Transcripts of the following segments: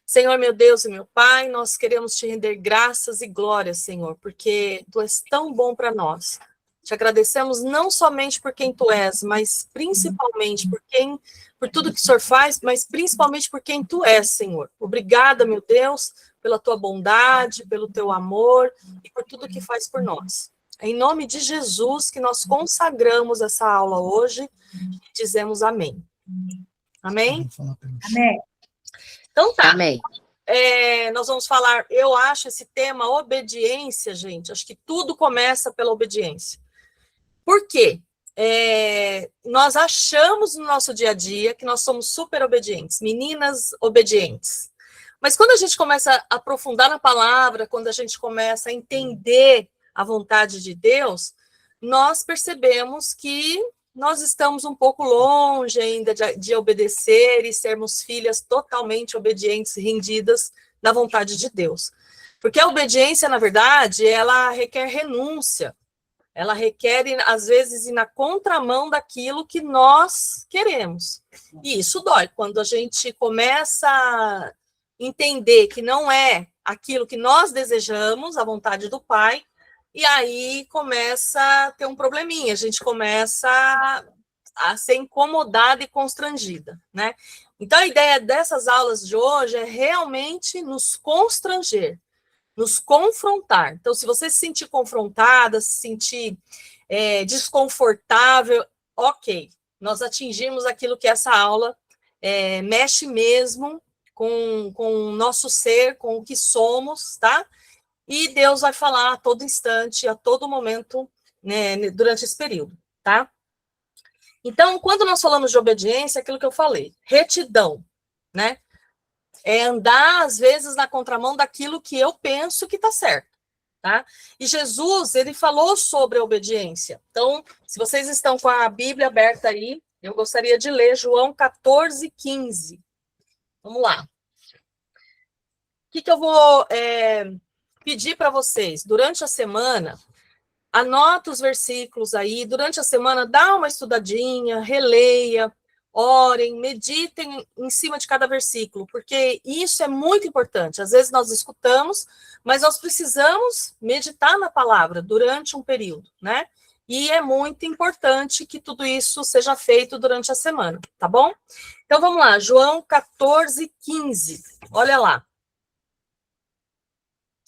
Senhor, meu Deus e meu Pai, nós queremos te render graças e glórias, Senhor, porque tu és tão bom para nós. Te agradecemos não somente por quem tu és, mas principalmente por tudo que o Senhor faz, mas principalmente por quem tu és, Senhor. Obrigada, meu Deus, pela tua bondade, pelo teu amor e por tudo que faz por nós. É em nome de Jesus que nós consagramos essa aula hoje e dizemos amém. Amém? Amém. Então tá. Amém. Nós vamos falar, eu acho esse tema obediência, gente, acho que tudo começa pela obediência. Por quê? Nós achamos no nosso dia a dia que nós somos super obedientes, meninas obedientes. Mas quando a gente começa a aprofundar na palavra, quando a gente começa a entender a vontade de Deus, nós percebemos que nós estamos um pouco longe ainda de obedecer e sermos filhas totalmente obedientes, rendidas na vontade de Deus. Porque a obediência, na verdade, ela requer renúncia. Ela requer, às vezes, ir na contramão daquilo que nós queremos. E isso dói. Quando a gente começa a entender que não é aquilo que nós desejamos, a vontade do Pai, e aí começa a ter um probleminha, a gente começa a ser incomodada e constrangida, né? Então, a ideia dessas aulas de hoje é realmente nos constranger, nos confrontar. Então, se você se sentir confrontada, se sentir desconfortável, ok, nós atingimos aquilo que essa aula mexe mesmo com o nosso ser, com o que somos, tá? E Deus vai falar a todo instante, a todo momento, né, durante esse período, tá? Então, quando nós falamos de obediência, é aquilo que eu falei, retidão, né? É andar, às vezes, na contramão daquilo que eu penso que está certo, tá? E Jesus, ele falou sobre a obediência. Então, se vocês estão com a Bíblia aberta aí, eu gostaria de ler João 14:15. Vamos lá. O que eu vou pedir para vocês? Durante a semana, anota os versículos aí, durante a semana, dá uma estudadinha, releia, orem, meditem em cima de cada versículo, porque isso é muito importante. Às vezes nós escutamos, mas nós precisamos meditar na palavra durante um período, né? E é muito importante que tudo isso seja feito durante a semana, tá bom? Então vamos lá, João 14:15. Olha lá.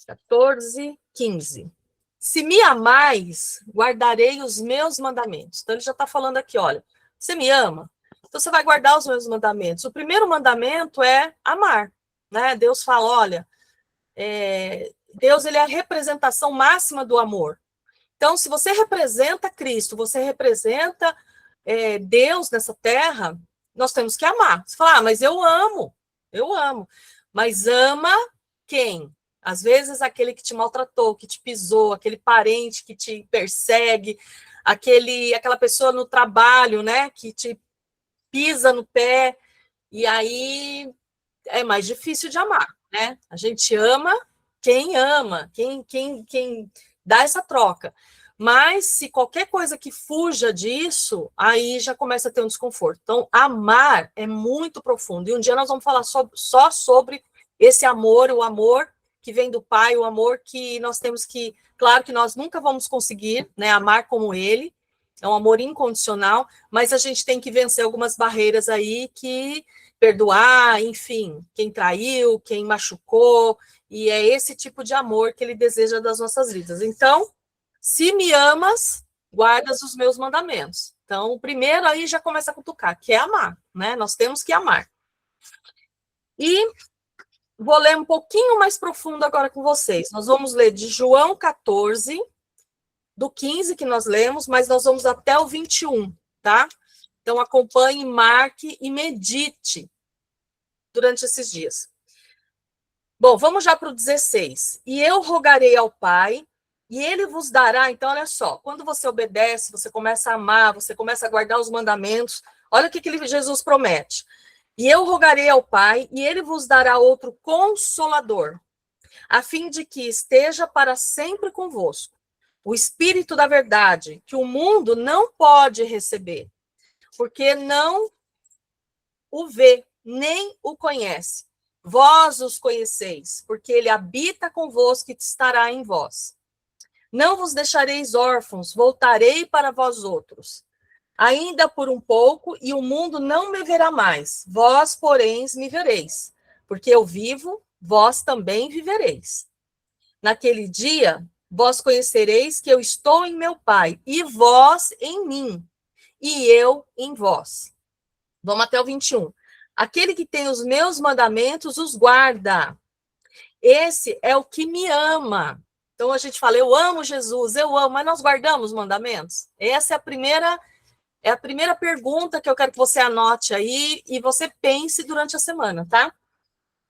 14:15. Se me amais, guardarei os meus mandamentos. Então, ele já está falando aqui, olha, você me ama? Então, você vai guardar os meus mandamentos. O primeiro mandamento é amar, né? Deus fala, olha, Deus, ele é a representação máxima do amor. Então, se você representa Cristo, você representa Deus nessa terra, nós temos que amar. Você fala, mas eu amo. Mas ama quem? Às vezes, aquele que te maltratou, que te pisou, aquele parente que te persegue, aquela pessoa no trabalho, né, que te pisa no pé, e aí é mais difícil de amar, né? A gente ama, quem dá essa troca. Mas se qualquer coisa que fuja disso, aí já começa a ter um desconforto. Então, amar é muito profundo. E um dia nós vamos falar só sobre esse amor, o amor que vem do Pai, o amor que nós temos que... Claro que nós nunca vamos conseguir, né, amar como Ele, é um amor incondicional, mas a gente tem que vencer algumas barreiras aí, que perdoar, enfim, quem traiu, quem machucou, e é esse tipo de amor que Ele deseja das nossas vidas. Então, se me amas, guardas os meus mandamentos. Então, o primeiro aí já começa a cutucar, que é amar, né? Nós temos que amar. E vou ler um pouquinho mais profundo agora com vocês. Nós vamos ler de João 14, do 15 que nós lemos, mas nós vamos até o 21, tá? Então, acompanhe, marque e medite durante esses dias. Bom, vamos já para o 16. E eu rogarei ao Pai, e ele vos dará... Então, olha só, quando você obedece, você começa a amar, você começa a guardar os mandamentos, olha o que Jesus promete. E eu rogarei ao Pai, e ele vos dará outro Consolador, a fim de que esteja para sempre convosco. O Espírito da verdade, que o mundo não pode receber, porque não o vê, nem o conhece. Vós os conheceis, porque ele habita convosco e estará em vós. Não vos deixareis órfãos, voltarei para vós outros. Ainda por um pouco, e o mundo não me verá mais. Vós, porém, me vereis. Porque eu vivo, vós também vivereis. Naquele dia, vós conhecereis que eu estou em meu Pai, e vós em mim, e eu em vós. Vamos até o 21. Aquele que tem os meus mandamentos os guarda. Esse é o que me ama. Então a gente fala, eu amo Jesus, eu amo, mas nós guardamos os mandamentos? Essa é a primeira pergunta que eu quero que você anote aí e você pense durante a semana, tá?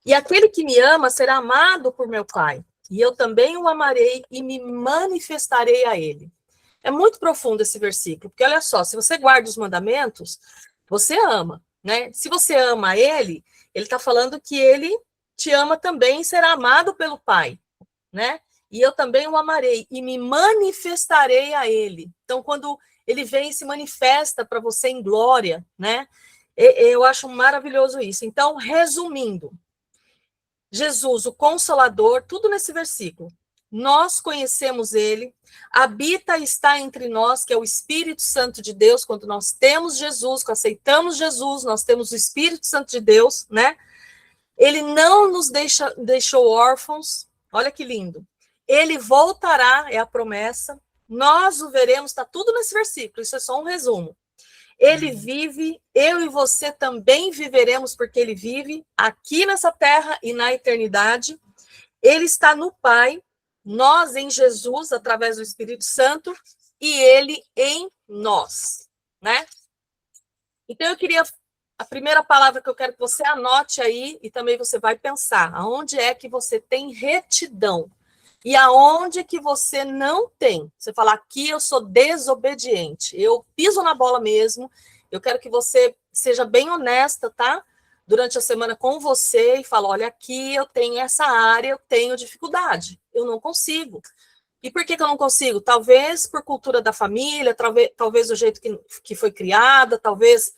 E aquele que me ama será amado por meu Pai, e eu também o amarei e me manifestarei a ele. É muito profundo esse versículo, porque olha só, se você guarda os mandamentos, você ama, né? Se você ama ele está falando que ele te ama também e será amado pelo Pai, né? E eu também o amarei e me manifestarei a ele. Então, quando ele vem e se manifesta para você em glória, né? Eu acho maravilhoso isso. Então, resumindo, Jesus, o Consolador, tudo nesse versículo. Nós conhecemos ele, habita e está entre nós, que é o Espírito Santo de Deus. Quando nós temos Jesus, quando aceitamos Jesus, nós temos o Espírito Santo de Deus, né? Ele não nos deixou órfãos. Olha que lindo. Ele voltará, é a promessa. Nós o veremos, está tudo nesse versículo, isso é só um resumo. Ele vive, eu e você também viveremos, porque ele vive aqui nessa terra e na eternidade. Ele está no Pai, nós em Jesus, através do Espírito Santo, e ele em nós, né? Então, eu queria, a primeira palavra que eu quero que você anote aí, e também você vai pensar, aonde é que você tem retidão? E aonde que você não tem? Você fala, aqui eu sou desobediente, eu piso na bola mesmo. Eu quero que você seja bem honesta, tá? Durante a semana com você e fala, olha, aqui eu tenho essa área, eu tenho dificuldade, eu não consigo. E por que eu não consigo? Talvez por cultura da família, talvez do jeito que foi criada, talvez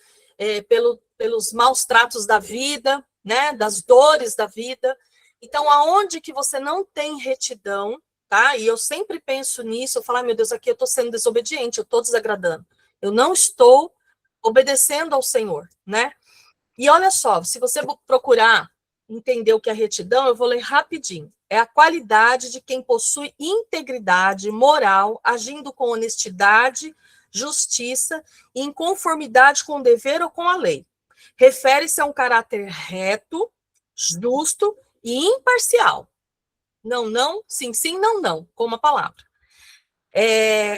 pelos maus tratos da vida, né? Das dores da vida. Então, aonde que você não tem retidão, tá? E eu sempre penso nisso, eu falo, meu Deus, aqui eu estou sendo desobediente, eu estou desagradando. Eu não estou obedecendo ao Senhor, né? E olha só, se você procurar entender o que é retidão, eu vou ler rapidinho. É a qualidade de quem possui integridade moral, agindo com honestidade, justiça e em conformidade com o dever ou com a lei. Refere-se a um caráter reto, justo e imparcial. Não, não, sim, sim, não, não, com uma palavra.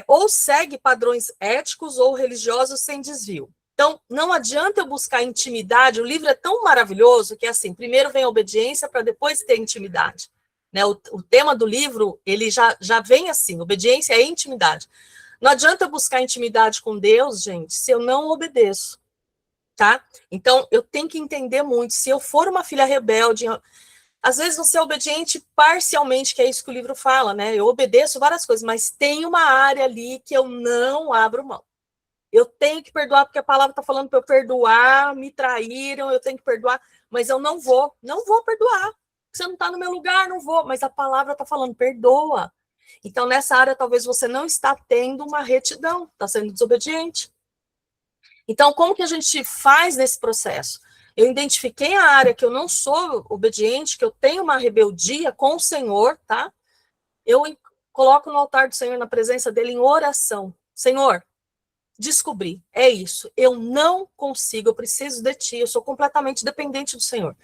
Ou segue padrões éticos ou religiosos sem desvio. Então, não adianta eu buscar intimidade, o livro é tão maravilhoso que, assim, primeiro vem a obediência para depois ter intimidade. Né? O tema do livro, ele já vem assim, obediência é intimidade. Não adianta eu buscar intimidade com Deus, gente, se eu não obedeço, tá? Então, eu tenho que entender muito, se eu for uma filha rebelde, às vezes você é obediente parcialmente, que é isso que o livro fala, né? Eu obedeço várias coisas, mas tem uma área ali que eu não abro mão. Eu tenho que perdoar, porque a palavra está falando para eu perdoar, me traíram, eu tenho que perdoar, mas eu não vou perdoar. Você não está no meu lugar, não vou, mas a palavra está falando, perdoa. Então, nessa área, talvez você não está tendo uma retidão, está sendo desobediente. Então, como que a gente faz nesse processo? Eu identifiquei a área que eu não sou obediente, que eu tenho uma rebeldia com o Senhor, tá? Eu coloco no altar do Senhor, na presença dele, em oração. Senhor, descobri, é isso, eu não consigo, eu preciso de ti, eu sou completamente dependente do Senhor.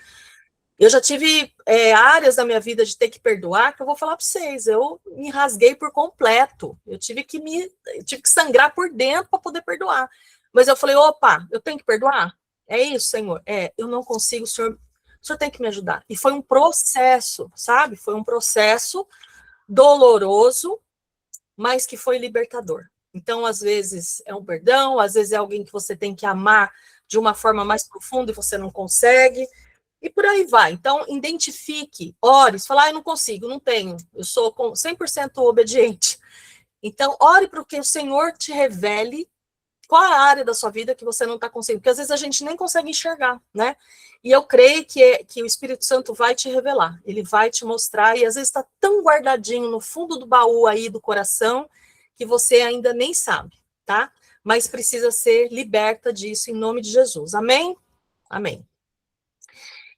Eu já tive áreas da minha vida de ter que perdoar, que eu vou falar para vocês, eu me rasguei por completo, eu tive que sangrar por dentro para poder perdoar. Mas eu falei, opa, eu tenho que perdoar? É isso, Senhor? Eu não consigo, o senhor tem que me ajudar. E foi um processo, sabe? Foi um processo doloroso, mas que foi libertador. Então, às vezes é um perdão, às vezes é alguém que você tem que amar de uma forma mais profunda e você não consegue, e por aí vai. Então, identifique, ore, fala, eu não consigo, não tenho, eu sou 100% obediente. Então, ore para que o Senhor te revele qual é a área da sua vida que você não está conseguindo? Porque às vezes a gente nem consegue enxergar, né? E eu creio que o Espírito Santo vai te revelar, ele vai te mostrar, e às vezes está tão guardadinho no fundo do baú aí do coração, que você ainda nem sabe, tá? Mas precisa ser liberta disso em nome de Jesus. Amém? Amém.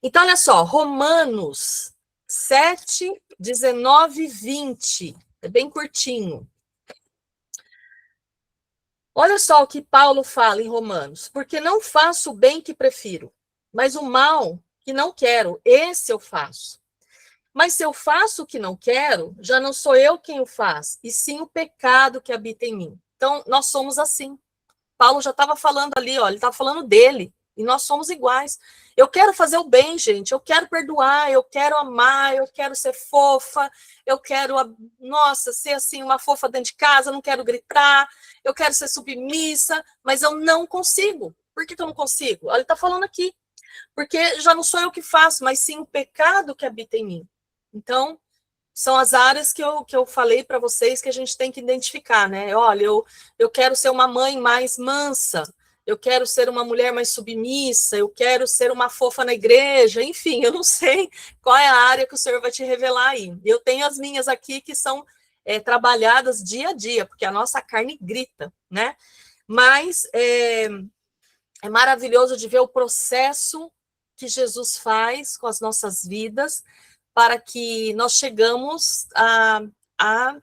Então, olha só, Romanos 7, 19 e 20. É bem curtinho. Olha só o que Paulo fala em Romanos. Porque não faço o bem que prefiro, mas o mal que não quero, esse eu faço. Mas se eu faço o que não quero, já não sou eu quem o faz, e sim o pecado que habita em mim. Então, nós somos assim. Paulo já estava falando ali, ó, ele estava falando dele, e nós somos iguais. Eu quero fazer o bem, gente, eu quero perdoar, eu quero amar, eu quero ser fofa, eu quero, nossa, ser assim, uma fofa dentro de casa, não quero gritar, eu quero ser submissa, mas eu não consigo. Por que eu não consigo? Ele está falando aqui, porque já não sou eu que faço, mas sim o pecado que habita em mim. Então, são as áreas que eu falei para vocês que a gente tem que identificar, né? Olha, eu quero ser uma mãe mais mansa, eu quero ser uma mulher mais submissa, eu quero ser uma fofa na igreja, enfim, eu não sei qual é a área que o Senhor vai te revelar aí. Eu tenho as minhas aqui que são trabalhadas dia a dia, porque a nossa carne grita, né? Mas é maravilhoso de ver o processo que Jesus faz com as nossas vidas, para que nós chegamos a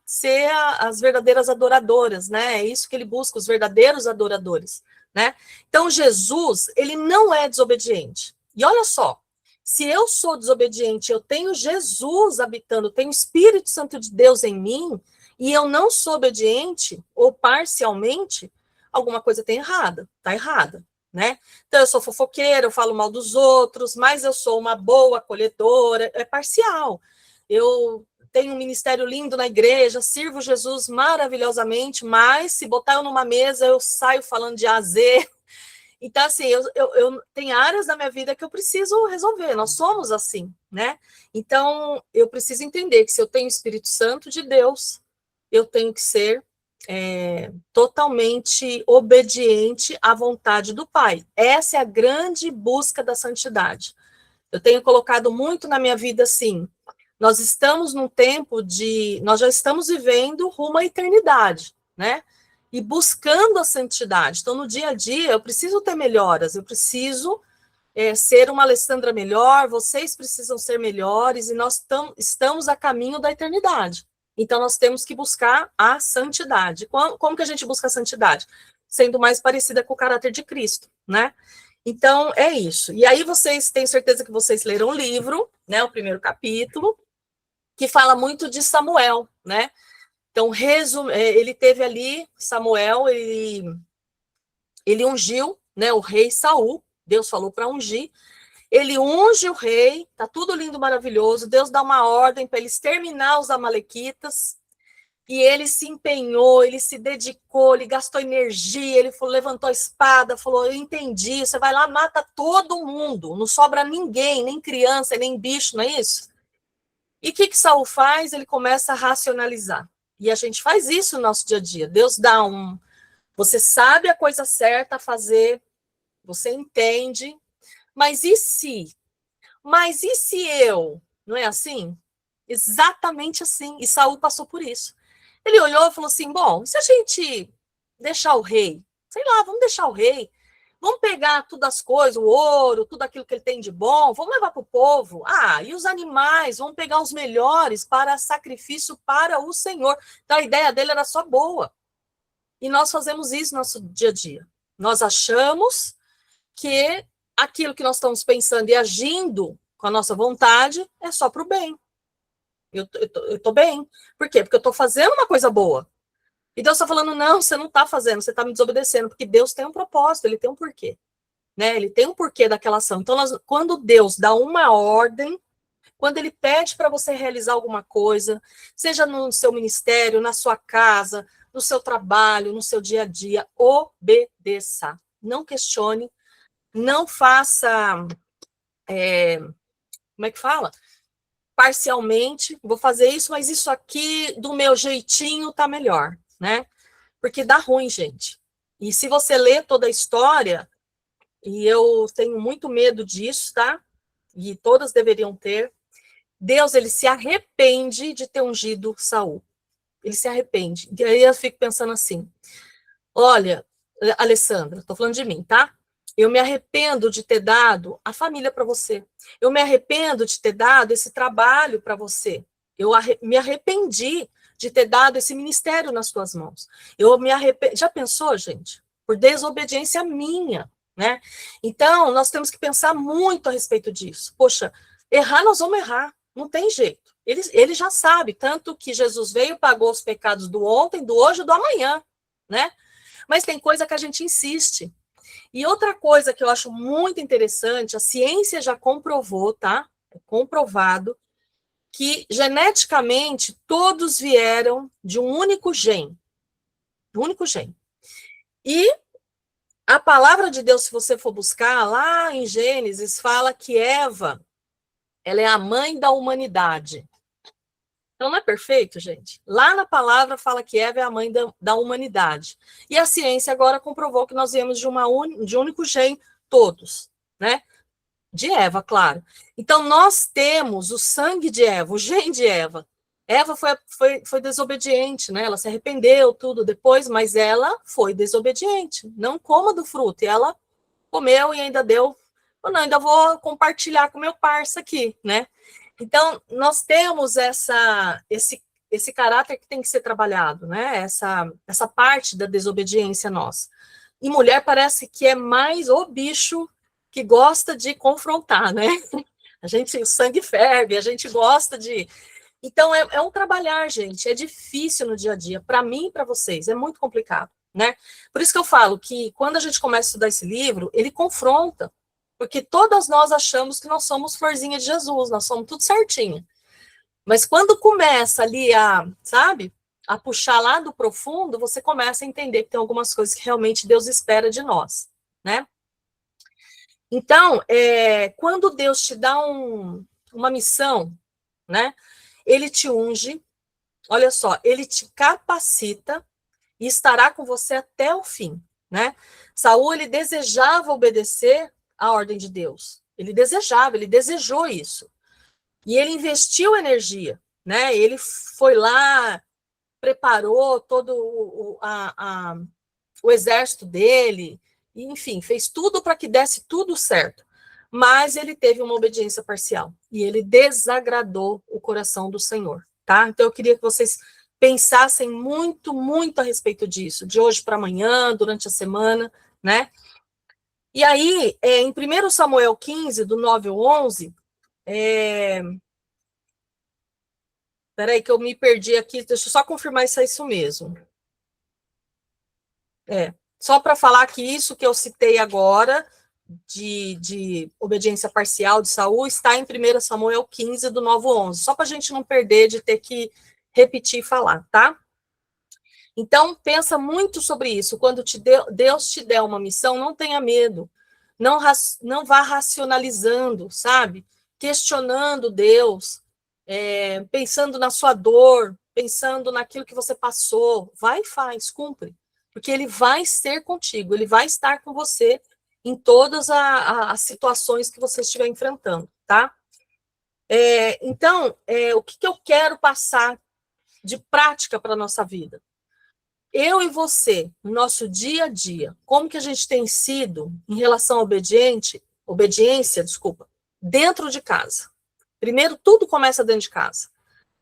ser as verdadeiras adoradoras, né? É isso que ele busca, os verdadeiros adoradores, né? Então, Jesus, ele não é desobediente. E olha só, se eu sou desobediente, eu tenho Jesus habitando, tenho o Espírito Santo de Deus em mim, e eu não sou obediente, ou parcialmente, alguma coisa tem errada, tá errada, né? Então, eu sou fofoqueira, eu falo mal dos outros, mas eu sou uma boa acolhedora, é parcial. Eu tenho um ministério lindo na igreja, sirvo Jesus maravilhosamente, mas se botar eu numa mesa, eu saio falando de A a Z. Então, assim, eu tem áreas da minha vida que eu preciso resolver, nós somos assim, né? Então, eu preciso entender que se eu tenho o Espírito Santo de Deus, eu tenho que ser totalmente obediente à vontade do Pai. Essa é a grande busca da santidade. Eu tenho colocado muito na minha vida assim. Nós estamos num tempo nós já estamos vivendo rumo à eternidade, né? E buscando a santidade. Então, no dia a dia, eu preciso ter melhoras, eu preciso ser uma Alessandra melhor, vocês precisam ser melhores, e nós estamos a caminho da eternidade. Então, nós temos que buscar a santidade. Como que a gente busca a santidade? Sendo mais parecida com o caráter de Cristo, né? Então, é isso. E aí, vocês, tenho certeza que vocês leram o livro, né? O primeiro capítulo, que fala muito de Samuel, né? Então, ele teve ali, Samuel, ele ungiu, né, o rei Saul, Deus falou para ungir, ele unge o rei, tá tudo lindo, maravilhoso, Deus dá uma ordem para ele exterminar os amalequitas, e ele se empenhou, ele se dedicou, ele gastou energia, ele levantou a espada, falou, eu entendi, você vai lá, mata todo mundo, não sobra ninguém, nem criança, nem bicho, não é isso? E o que Saul faz? Ele começa a racionalizar. E a gente faz isso no nosso dia a dia. Deus dá você sabe a coisa certa a fazer, você entende, mas e se? Mas e se eu? Não é assim? Exatamente assim. E Saul passou por isso. Ele olhou e falou assim: bom, se a gente deixar o rei, sei lá, vamos deixar o rei, vamos pegar todas as coisas, o ouro, tudo aquilo que ele tem de bom, vamos levar para o povo. Ah, e os animais, vamos pegar os melhores para sacrifício para o Senhor. Então a ideia dele era só boa. E nós fazemos isso no nosso dia a dia. Nós achamos que aquilo que nós estamos pensando e agindo com a nossa vontade é só para o bem. Eu tô bem. Por quê? Porque eu estou fazendo uma coisa boa. E Deus está falando, não, você não está fazendo, você está me desobedecendo, porque Deus tem um propósito, ele tem um porquê. Né? Ele tem um porquê daquela ação. Então, quando Deus dá uma ordem, quando ele pede para você realizar alguma coisa, seja no seu ministério, na sua casa, no seu trabalho, no seu dia a dia, obedeça. Não questione, não faça, como é que fala? Parcialmente, vou fazer isso, mas isso aqui, do meu jeitinho, tá melhor, né? Porque dá ruim, gente. E se você lê toda a história, e eu tenho muito medo disso, tá? E todas deveriam ter, Deus, ele se arrepende de ter ungido Saul. Ele se arrepende. E aí eu fico pensando assim, olha, Alessandra, estou falando de mim, tá? Eu me arrependo de ter dado a família para você. Eu me arrependo de ter dado esse trabalho para você. Me arrependi de ter dado esse ministério nas tuas mãos. Eu me arrependi. Já pensou, gente? Por desobediência minha, né? Então, nós temos que pensar muito a respeito disso. Poxa, errar, nós vamos errar. Não tem jeito. Ele já sabe, tanto que Jesus veio, pagou os pecados do ontem, do hoje e do amanhã, né? Mas tem coisa que a gente insiste. E outra coisa que eu acho muito interessante, a ciência já comprovou, tá? É comprovado que geneticamente todos vieram de um único gene. Um único gene. E a palavra de Deus, se você for buscar lá em Gênesis, fala que Eva, ela é a mãe da humanidade. Então, não é perfeito, gente? Lá na palavra fala que Eva é a mãe da humanidade. E a ciência agora comprovou que nós viemos de um único gene, todos, né? De Eva, claro. Então, nós temos o sangue de Eva, o gene de Eva. Eva foi desobediente, né? Ela se arrependeu, tudo depois, mas ela foi desobediente. Não coma do fruto. E ela comeu e ainda deu. Ou não, ainda vou compartilhar com meu parça aqui, né? Então, nós temos esse caráter que tem que ser trabalhado, né? Essa parte da desobediência nossa. E mulher parece que é mais o bicho que gosta de confrontar, né? O sangue ferve, a gente gosta de. Então, é um trabalhar, gente. É difícil no dia a dia. Para mim e para vocês, é muito complicado, né? Por isso que eu falo que quando a gente começa a estudar esse livro, ele confronta. Porque todas nós achamos que nós somos florzinha de Jesus, nós somos tudo certinho. Mas quando começa ali sabe, a puxar lá do profundo, você começa a entender que tem algumas coisas que realmente Deus espera de nós, né? Então, quando Deus te dá uma missão, né? Ele te unge, olha só, ele te capacita e estará com você até o fim, né? Saul, ele desejava obedecer à ordem de Deus. Ele desejou isso. E ele investiu energia, né? Ele foi lá, preparou todo o exército dele, enfim, fez tudo para que desse tudo certo. Mas ele teve uma obediência parcial e ele desagradou o coração do Senhor, tá? Então eu queria que vocês pensassem muito, muito a respeito disso, de hoje para amanhã, durante a semana, né? E aí, em 1 Samuel 15, do 9 ao 11, peraí que eu me perdi aqui, deixa eu só confirmar se é isso mesmo. Só para falar que isso que eu citei agora, de obediência parcial de Saul, está em 1 Samuel 15, do 9 ao 11, só para a gente não perder de ter que repetir e falar, tá? Então, pensa muito sobre isso. Quando Deus te der uma missão, não tenha medo. Não vá racionalizando, sabe? Questionando Deus, pensando na sua dor, pensando naquilo que você passou. Vai e faz, cumpre. Porque ele vai ser contigo, ele vai estar com você em todas as situações que você estiver enfrentando, tá? Então, o que eu quero passar de prática para a nossa vida? Eu e você, no nosso dia a dia, como que a gente tem sido em relação à obediência, dentro de casa? Primeiro, tudo começa dentro de casa.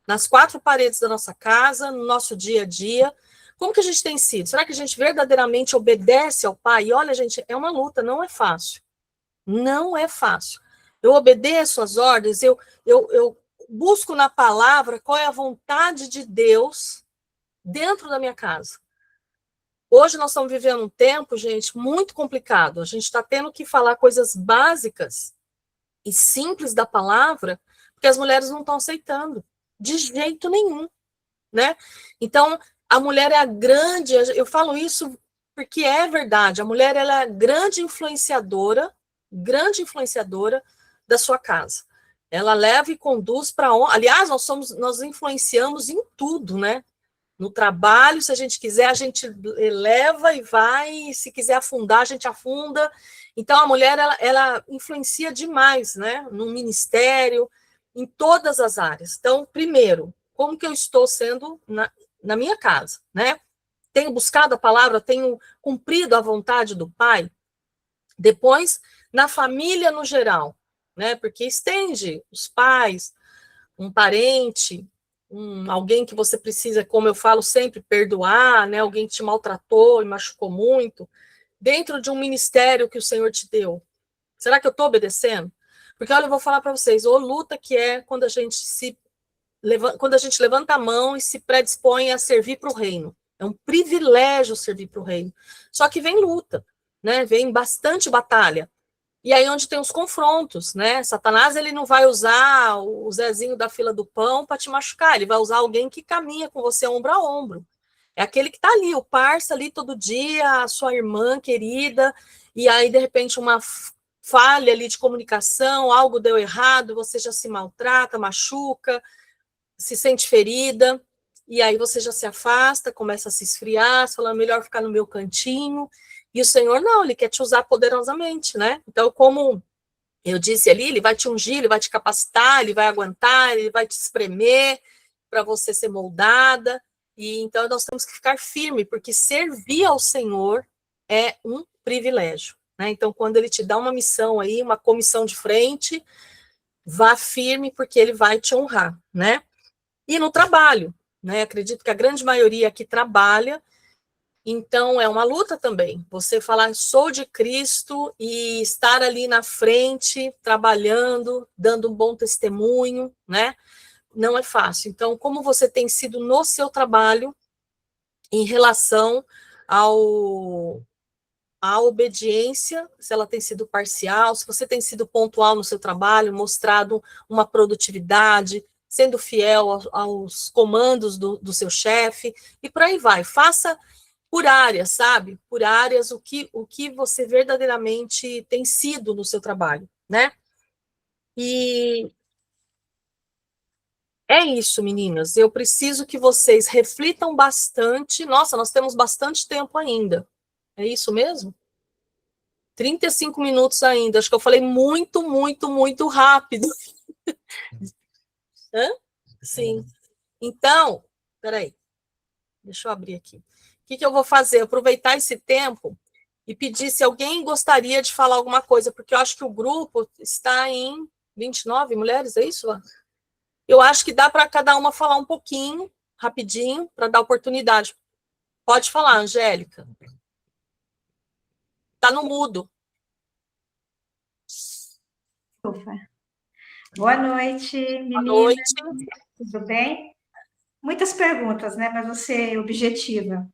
Nas quatro paredes da nossa casa, no nosso dia a dia. Como que a gente tem sido? Será que a gente verdadeiramente obedece ao Pai? E olha, gente, é uma luta, não é fácil. Não é fácil. Eu obedeço às ordens, eu busco na palavra qual é a vontade de Deus dentro da minha casa. Hoje nós estamos vivendo um tempo, gente, muito complicado. A gente está tendo que falar coisas básicas e simples da palavra, porque as mulheres não estão aceitando, de jeito nenhum, né? Então, a mulher é a grande, eu falo isso porque é verdade, a mulher ela é a grande influenciadora da sua casa. Ela leva e conduz para onde. Aliás, nós influenciamos em tudo, né? No trabalho, se a gente quiser, a gente eleva e vai, e se quiser afundar, a gente afunda. Então, a mulher, ela influencia demais, né? No ministério, em todas as áreas. Então, primeiro, como que eu estou sendo na minha casa, né? Tenho buscado a palavra, tenho cumprido a vontade do Pai. Depois, na família no geral, né? Porque estende os pais, um parente, alguém que você precisa, como eu falo sempre, perdoar, né? Alguém que te maltratou e machucou muito, dentro de um ministério que o Senhor te deu. Será que eu estou obedecendo? Porque, olha, eu vou falar para vocês, ô luta que é quando a gente levanta a mão e se predispõe a servir para o reino. É um privilégio servir para o reino. Só que vem luta, né? Vem bastante batalha. E aí onde tem os confrontos, né? Satanás, ele não vai usar o Zezinho da fila do pão para te machucar, ele vai usar alguém que caminha com você ombro a ombro. É aquele que está ali, o parça ali todo dia, a sua irmã querida, e aí de repente uma falha ali de comunicação, algo deu errado, você já se maltrata, machuca, se sente ferida, e aí você já se afasta, começa a se esfriar, falando, melhor ficar no meu cantinho. E o Senhor não, ele quer te usar poderosamente, né? Então, como eu disse ali, ele vai te ungir, ele vai te capacitar, ele vai aguentar, ele vai te espremer para você ser moldada. E então nós temos que ficar firme, porque servir ao Senhor é um privilégio, né? Então, quando ele te dá uma missão aí, uma comissão de frente, vá firme, porque ele vai te honrar, né? E no trabalho, né? Acredito que a grande maioria aqui trabalha, então é uma luta também. Você falar sou de Cristo e estar ali na frente, trabalhando, dando um bom testemunho, né? Não é fácil. Então, como você tem sido no seu trabalho em relação ao a obediência, se ela tem sido parcial, se você tem sido pontual no seu trabalho, mostrado uma produtividade, sendo fiel aos comandos do seu chefe, e por aí vai. Faça por áreas, sabe? Por áreas, o que você verdadeiramente tem sido no seu trabalho, né? E é isso, meninas. Eu preciso que vocês reflitam bastante. Nossa, nós temos bastante tempo ainda. É isso mesmo? 35 minutos ainda. Acho que eu falei muito, muito, muito rápido. Hã? Sim. Então, peraí, deixa eu abrir aqui. O que eu vou fazer? Aproveitar esse tempo e pedir se alguém gostaria de falar alguma coisa, porque eu acho que o grupo está em 29 mulheres, é isso? Eu acho que dá para cada uma falar um pouquinho, rapidinho, para dar oportunidade. Pode falar, Angélica. Está no mudo. Ufa. Boa noite, menina. Boa noite. Tudo bem? Muitas perguntas, né? Mas você é objetiva.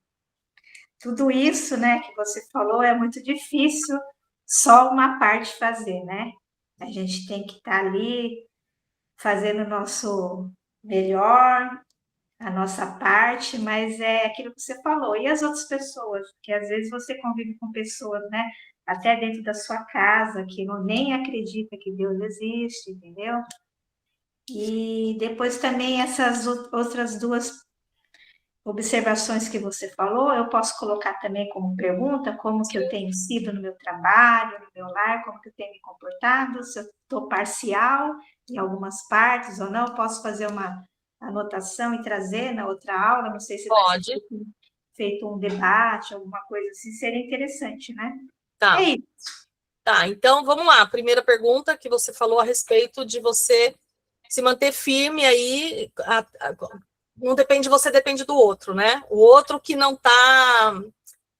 Tudo isso, né, que você falou é muito difícil só uma parte fazer, né? A gente tem que estar ali fazendo o nosso melhor, a nossa parte, mas é aquilo que você falou. E as outras pessoas? Que às vezes você convive com pessoas, né? Até dentro da sua casa, que não, nem acredita que Deus existe, entendeu? E depois também essas outras duas observações que você falou, eu posso colocar também como pergunta, como que eu tenho sido no meu trabalho, no meu lar, como que eu tenho me comportado, se eu estou parcial em algumas partes ou não, posso fazer uma anotação e trazer na outra aula, não sei se vai ser Pode. feito um debate, alguma coisa assim, seria interessante, né? É Tá. isso. Tá, então vamos lá. Primeira pergunta que você falou a respeito de você se manter firme aí, não depende de você, depende do outro, né? O outro que não tá,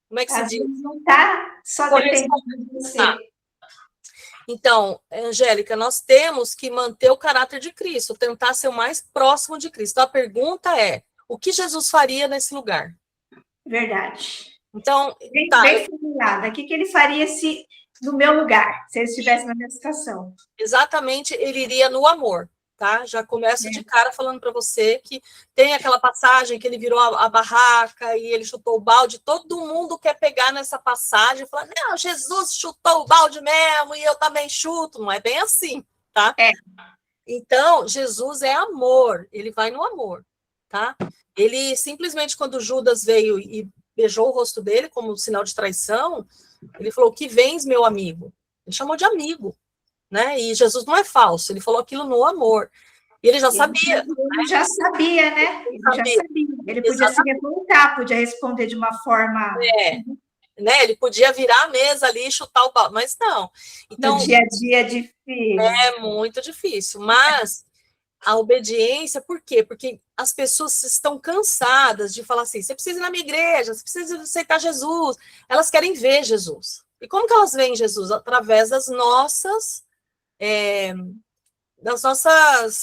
como é que se Às diz? vezes não está só dependendo de Tá. você. Então, Angélica, nós temos que manter o caráter de Cristo, tentar ser o mais próximo de Cristo. Então, a pergunta é: o que Jesus faria nesse lugar? Verdade. Então, Bem, tá, bem formulada. O que ele faria se no meu lugar, se ele estivesse na minha situação? exatamente, ele iria no amor, tá? Já começo de cara falando para você que tem aquela passagem que ele virou a barraca e ele chutou o balde. Todo mundo quer pegar nessa passagem e falar: não, Jesus chutou o balde mesmo e eu também chuto. Não é bem assim, tá? É. Então, Jesus é amor, ele vai no amor, tá? Ele simplesmente, quando Judas veio e beijou o rosto dele como sinal de traição, ele falou, que vens, meu amigo? Ele chamou de amigo, né? E Jesus não é falso, ele falou aquilo no amor. E ele já sabia. Ele já sabia, né? Ele já sabia. Ele podia se revoltar, podia responder de uma forma... Né? Ele podia virar a mesa ali e chutar o pau, mas não. Então, no dia a dia é difícil. É muito difícil, mas a obediência, por quê? Porque as pessoas estão cansadas de falar assim, você precisa ir na minha igreja, você precisa aceitar Jesus. Elas querem ver Jesus. E como que elas veem Jesus? Através das nossas,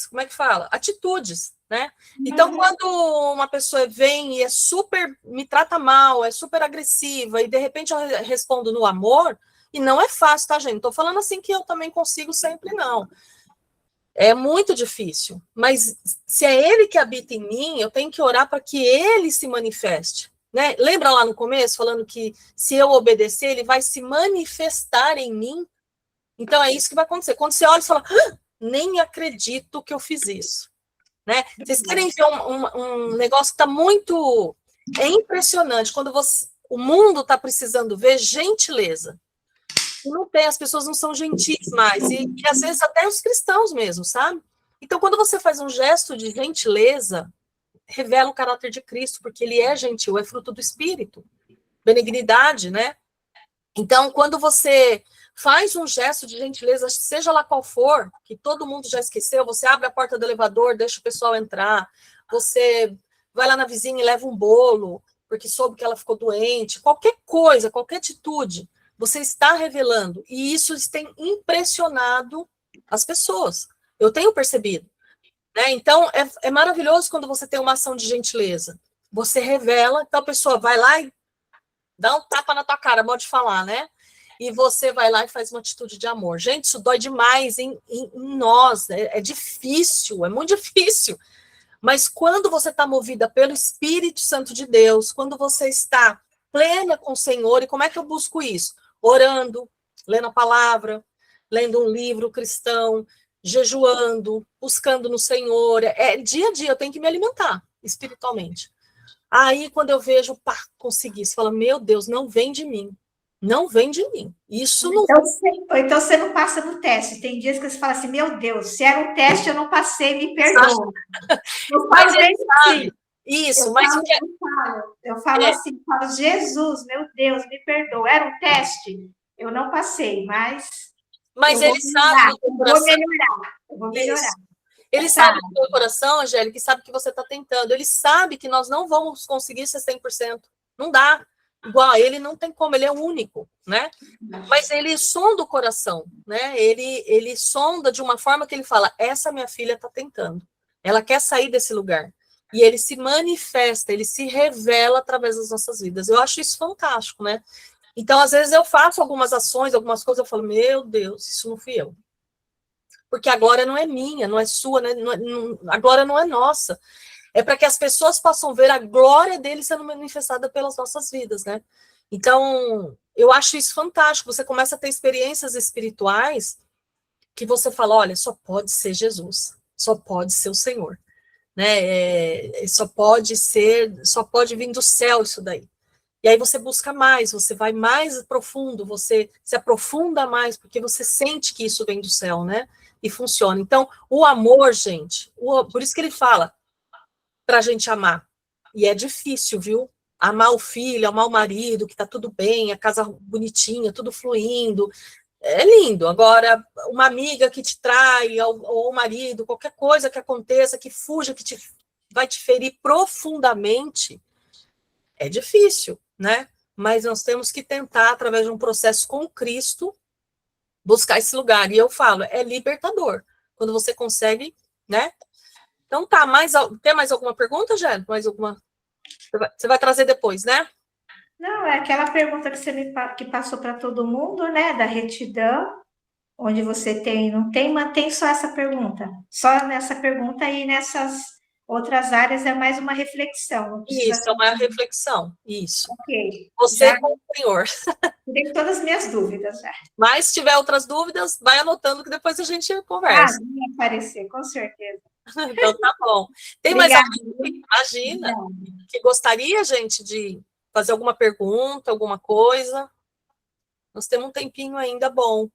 como é que fala? Atitudes, né? Então, quando uma pessoa vem e é super, me trata mal, é super agressiva, e de repente eu respondo no amor, e não é fácil, tá, gente? Não tô falando assim que eu também consigo sempre, não. É muito difícil, mas se é ele que habita em mim, eu tenho que orar para que ele se manifeste, né? Lembra lá no começo, falando que se eu obedecer, ele vai se manifestar em mim? Então, é isso que vai acontecer. Quando você olha e fala, nem acredito que eu fiz isso, né? Vocês querem ver um negócio que está muito... É impressionante, quando o mundo está precisando ver gentileza. Não tem, as pessoas não são gentis mais, e às vezes até os cristãos mesmo, sabe? Então, quando você faz um gesto de gentileza, revela o caráter de Cristo, porque ele é gentil, é fruto do Espírito, benignidade, né? Então, quando você faz um gesto de gentileza, seja lá qual for, que todo mundo já esqueceu, você abre a porta do elevador, deixa o pessoal entrar, você vai lá na vizinha e leva um bolo, porque soube que ela ficou doente, qualquer coisa, qualquer atitude, você está revelando, e isso tem impressionado as pessoas. Eu tenho percebido, né? Então, é maravilhoso quando você tem uma ação de gentileza. Você revela, então a pessoa vai lá e dá um tapa na tua cara, pode falar, né? E você vai lá e faz uma atitude de amor. Gente, isso dói demais em nós, é difícil, é muito difícil. Mas quando você está movida pelo Espírito Santo de Deus, quando você está plena com o Senhor, e como é que eu busco isso? Orando, lendo a palavra, lendo um livro cristão, jejuando, buscando no Senhor. Dia a dia, eu tenho que me alimentar espiritualmente. Aí, quando eu vejo, pá, consegui. Você fala, meu Deus, não vem de mim. Não vem de mim. Isso não... Então você não passa no teste. Tem dias que você fala assim, meu Deus, se era um teste, eu não passei, me perdoa. Mas ele sabe. Isso, mas eu falo assim, Jesus, meu Deus, me perdoa. Era um teste? Eu não passei, mas ele sabe do teu coração. Eu vou melhorar. Ele sabe do teu coração, Angélica, e sabe que você está tentando. Ele sabe que nós não vamos conseguir ser 100%. Não dá. Igual, ele não tem como, ele é único, né? Mas ele sonda o coração, né? Ele sonda de uma forma que ele fala, essa minha filha está tentando. Ela quer sair desse lugar. E ele se manifesta, ele se revela através das nossas vidas. Eu acho isso fantástico, né? Então, às vezes, eu faço algumas ações, algumas coisas, eu falo, meu Deus, isso não fui eu. Porque a glória não é minha, não é sua, né? A glória não é nossa. É para que as pessoas possam ver a glória dele sendo manifestada pelas nossas vidas, né? Então, eu acho isso fantástico. Você começa a ter experiências espirituais que você fala, olha, só pode ser Jesus, só pode ser o Senhor, né? Só pode vir do céu isso daí. E aí você busca mais, você vai mais profundo, você se aprofunda mais, porque você sente que isso vem do céu, né? E funciona. Então, o amor, gente, por isso que ele fala, para a gente amar. E é difícil, viu? Amar o filho, amar o marido, que tá tudo bem, a casa bonitinha, tudo fluindo. É lindo. Agora, uma amiga que te trai, ou o marido, qualquer coisa que aconteça, que fuja, que vai te ferir profundamente, é difícil, né? Mas nós temos que tentar, através de um processo com Cristo, buscar esse lugar. E eu falo, é libertador. Quando você consegue, né? Então tá, tem mais alguma pergunta, Gélio? Mais alguma? Você vai trazer depois, né? Não, é aquela pergunta que você que passou para todo mundo, né? Da retidão, onde você mantém só essa pergunta. Só nessa pergunta e nessas outras áreas é mais uma reflexão. Isso, é uma reflexão. Isso. Ok. Você com o Senhor. Tenho todas as minhas dúvidas já. Mas se tiver outras dúvidas, vai anotando que depois a gente conversa. Vai aparecer, com certeza. Então tá bom. Tem mais Obrigada. alguém, imagina, que gostaria, gente, de fazer alguma pergunta, alguma coisa? Nós temos um tempinho ainda bom.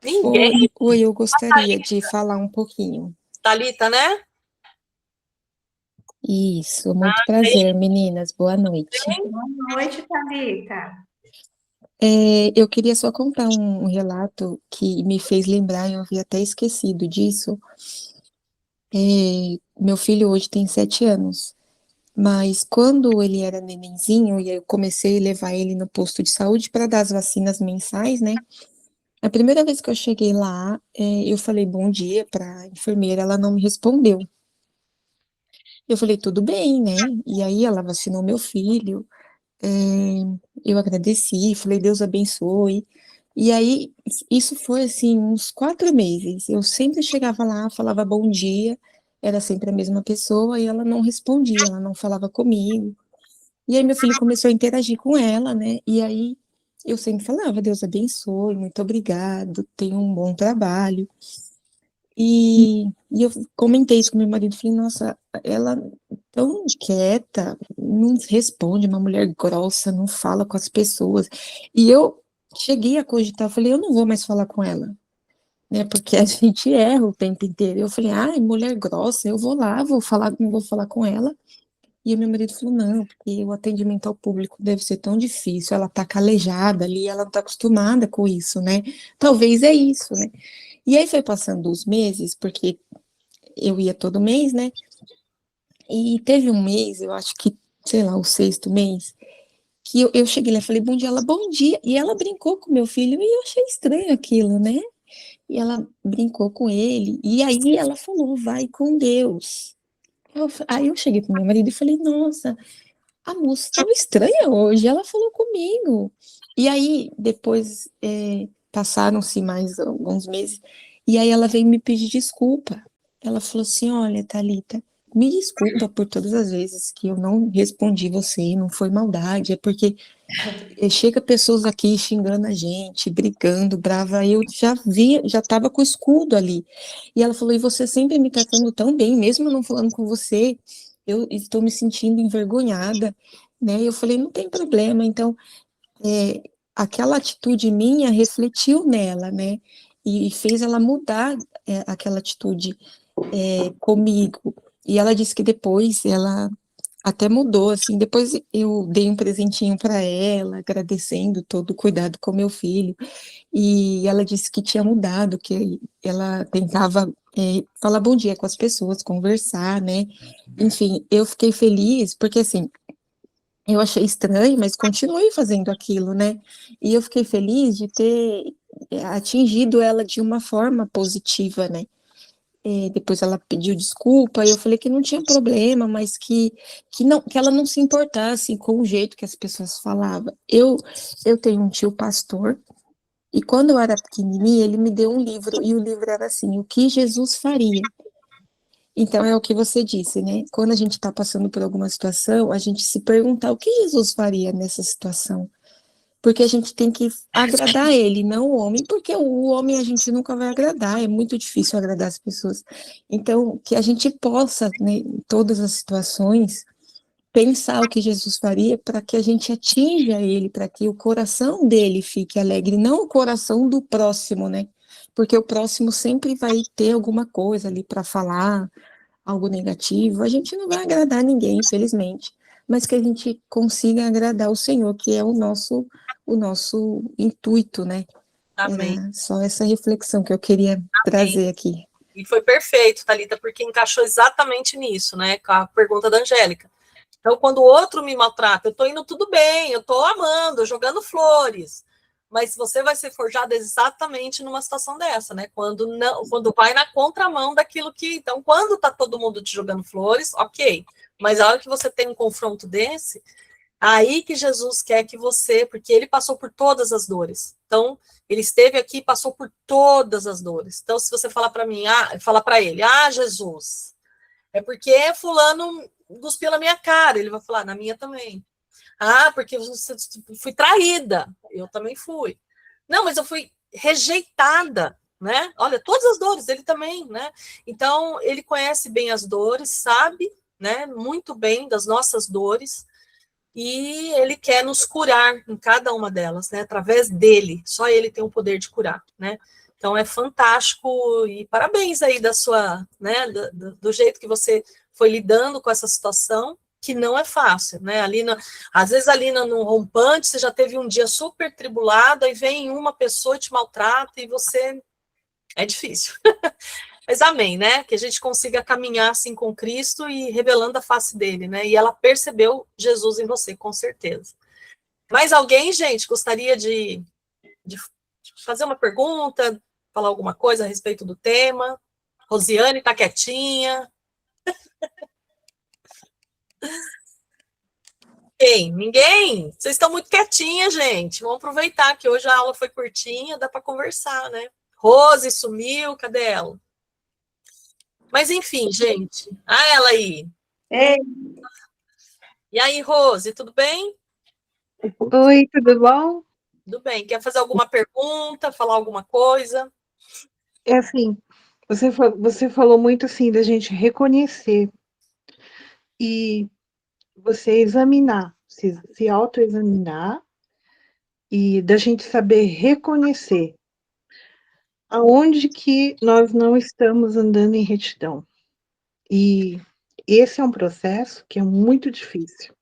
Ninguém? Oi, eu gostaria de falar um pouquinho. Thalita, né? Isso, muito prazer, meninas. Boa noite. Boa noite, Thalita. Eu queria só contar um relato que me fez lembrar, eu havia até esquecido disso. Meu filho hoje tem 7 anos, mas quando ele era nenenzinho e eu comecei a levar ele no posto de saúde para dar as vacinas mensais, né? A primeira vez que eu cheguei lá, eu falei bom dia para a enfermeira, ela não me respondeu. Eu falei, tudo bem, né? E aí ela vacinou meu filho, é, eu agradeci, falei, Deus abençoe. E aí, isso foi assim, uns 4 meses. Eu sempre chegava lá, falava bom dia, era sempre a mesma pessoa, e ela não respondia, ela não falava comigo. E aí meu filho começou a interagir com ela, né? E aí eu sempre falava, Deus abençoe, muito obrigado, tenha um bom trabalho. E eu comentei isso com meu marido, falei, nossa, ela tão quieta, não responde, uma mulher grossa, não fala com as pessoas. E eu cheguei a cogitar, falei, eu não vou mais falar com ela, né? Porque a gente erra o tempo inteiro. Eu falei, ai, mulher grossa, eu vou lá, vou falar, não vou falar com ela. E o meu marido falou, não, porque o atendimento ao público deve ser tão difícil, ela tá calejada ali, ela não tá acostumada com isso, né? Talvez é isso, né? E aí foi passando os meses, porque eu ia todo mês, né? E teve um mês, eu acho que, sei lá, o sexto mês, que eu cheguei lá e falei, bom dia, ela, bom dia. E ela brincou com meu filho, e eu achei estranho aquilo, né? E ela brincou com ele, e aí ela falou, vai com Deus. Aí eu cheguei pro meu marido e falei, nossa, a moça estava estranha hoje, ela falou comigo. E aí, depois, passaram-se mais alguns meses, e aí ela veio me pedir desculpa. Ela falou assim: olha, Thalita, me desculpa por todas as vezes que eu não respondi você, não foi maldade, é porque chega pessoas aqui xingando a gente, brigando, brava, eu já vi, já estava com o escudo ali. E ela falou: e você sempre me tratando tão bem, mesmo eu não falando com você, eu estou me sentindo envergonhada, né? Eu falei: não tem problema. Então, é, aquela atitude minha refletiu nela, né? E fez ela mudar aquela atitude comigo. E ela disse que depois ela até mudou, assim. Depois eu dei um presentinho para ela, agradecendo todo o cuidado com meu filho. E ela disse que tinha mudado, que ela tentava falar bom dia com as pessoas, conversar, né? Enfim, eu fiquei feliz, porque assim, eu achei estranho, mas continuei fazendo aquilo, né? E eu fiquei feliz de ter atingido ela de uma forma positiva, né? Depois ela pediu desculpa, e eu falei que não tinha problema, mas que ela não se importasse com o jeito que as pessoas falavam. Eu tenho um tio pastor, e quando eu era pequenininha, ele me deu um livro, e o livro era assim, O que Jesus faria? Então é o que você disse, né? Quando a gente está passando por alguma situação, a gente se perguntar o que Jesus faria nessa situação. Porque a gente tem que agradar ele, não o homem, porque o homem a gente nunca vai agradar, é muito difícil agradar as pessoas. Então, que a gente possa, né, em todas as situações, pensar o que Jesus faria para que a gente atinja ele, para que o coração dele fique alegre, não o coração do próximo, né? Porque o próximo sempre vai ter alguma coisa ali para falar, algo negativo, a gente não vai agradar ninguém, infelizmente, mas que a gente consiga agradar o Senhor, que é o nosso intuito, né? Amém. Era só essa reflexão que eu queria trazer aqui. E foi perfeito, Thalita, porque encaixou exatamente nisso, né? Com a pergunta da Angélica. Então, quando o outro me maltrata, eu estou indo tudo bem, eu estou amando, jogando flores. Mas você vai ser forjado exatamente numa situação dessa, né? Quando vai na contramão daquilo que. Então, quando tá todo mundo te jogando flores, ok. Mas a hora que você tem um confronto desse, aí que Jesus quer que você, porque ele passou por todas as dores. Então, ele esteve aqui e passou por todas as dores. Então, se você falar para mim, falar para ele, Jesus, é porque fulano cuspiu na minha cara, ele vai falar, na minha também. Porque fui traída, eu também fui. Não, mas eu fui rejeitada. né? Olha, todas as dores, ele também, né? Então, ele conhece bem as dores, sabe, né, muito bem das nossas dores, e ele quer nos curar em cada uma delas, né? Através dele, só ele tem o poder de curar, né? Então é fantástico e parabéns aí da sua, né, do jeito que você foi lidando com essa situação, que não é fácil, né? Às vezes ali no rompante você já teve um dia super tribulado, aí vem uma pessoa e te maltrata e você é difícil. Mas amém, né? Que a gente consiga caminhar assim com Cristo e revelando a face dele, né? E ela percebeu Jesus em você, com certeza. Mais alguém, gente, gostaria de fazer uma pergunta, falar alguma coisa a respeito do tema? Rosiane está quietinha. Quem? Ninguém? Vocês estão muito quietinhas, gente. Vamos aproveitar que hoje a aula foi curtinha, dá para conversar, né? Rose sumiu, cadê ela? Mas enfim, gente. Ah, ela aí. Ei, E aí, Rose, tudo bem? Oi, tudo bom? Tudo bem. Quer fazer alguma pergunta, falar alguma coisa? É assim, você falou muito assim da gente reconhecer e você examinar, se autoexaminar e da gente saber reconhecer aonde que nós não estamos andando em retidão. E esse é um processo que é muito difícil.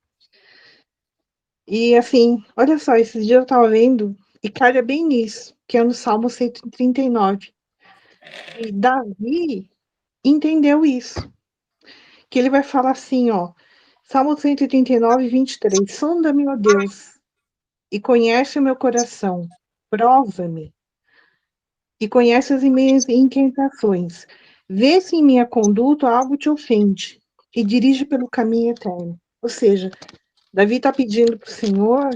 E assim, olha só, esses dias eu estava vendo e calha bem nisso, que é no Salmo 139. E Davi entendeu isso. Que ele vai falar assim, ó, Salmo 139, 23, sonda-me, ó Deus, e conhece o meu coração, prova-me, e conhece as minhas inquietações, vê se em minha conduta algo te ofende, e dirige pelo caminho eterno. Ou seja, Davi está pedindo para o Senhor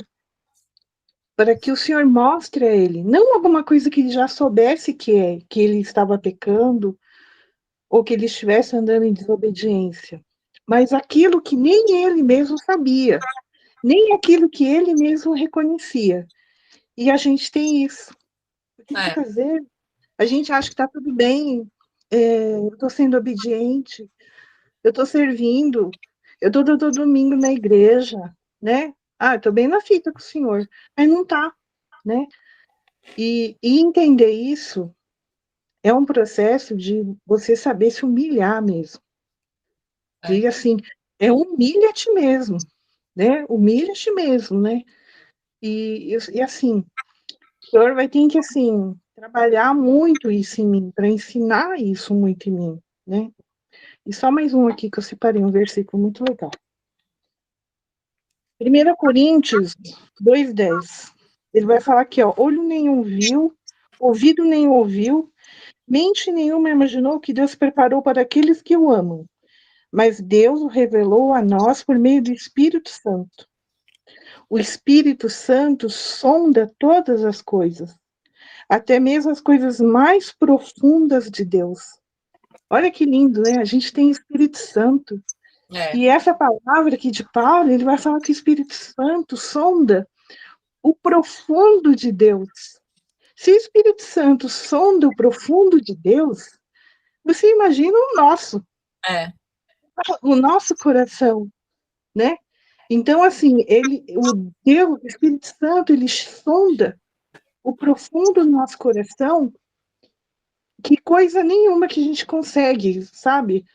para que o Senhor mostre a ele, não alguma coisa que ele já soubesse que ele estava pecando, ou que ele estivesse andando em desobediência, mas aquilo que nem ele mesmo sabia, nem aquilo que ele mesmo reconhecia. E a gente tem isso. Porque É, muitas vezes a gente acha que está tudo bem, eu estou sendo obediente, eu estou servindo, eu estou todo domingo na igreja, né? Ah, estou bem na fita com o Senhor, mas não está, né? E entender isso é um processo de você saber se humilhar mesmo. é. De assim, humilha-te mesmo, né? Humilha-te mesmo, né? E assim, o senhor vai ter que, assim, trabalhar muito isso em mim, para ensinar isso muito em mim, né? E só mais um aqui que eu separei, um versículo muito legal. 1 Coríntios 2:10. Ele vai falar aqui, ó, olho nenhum viu, ouvido nenhum ouviu, mente nenhuma imaginou que Deus preparou para aqueles que o amam. Mas Deus o revelou a nós por meio do Espírito Santo. O Espírito Santo sonda todas as coisas, até mesmo as coisas mais profundas de Deus. Olha que lindo, né? A gente tem Espírito Santo. É, E essa palavra aqui de Paulo, ele vai falar que o Espírito Santo sonda o profundo de Deus. Se o Espírito Santo sonda o profundo de Deus, você imagina é, o nosso coração, né? Então, assim, o Deus, o Espírito Santo, ele sonda o profundo do nosso coração, que coisa nenhuma que a gente consegue, sabe?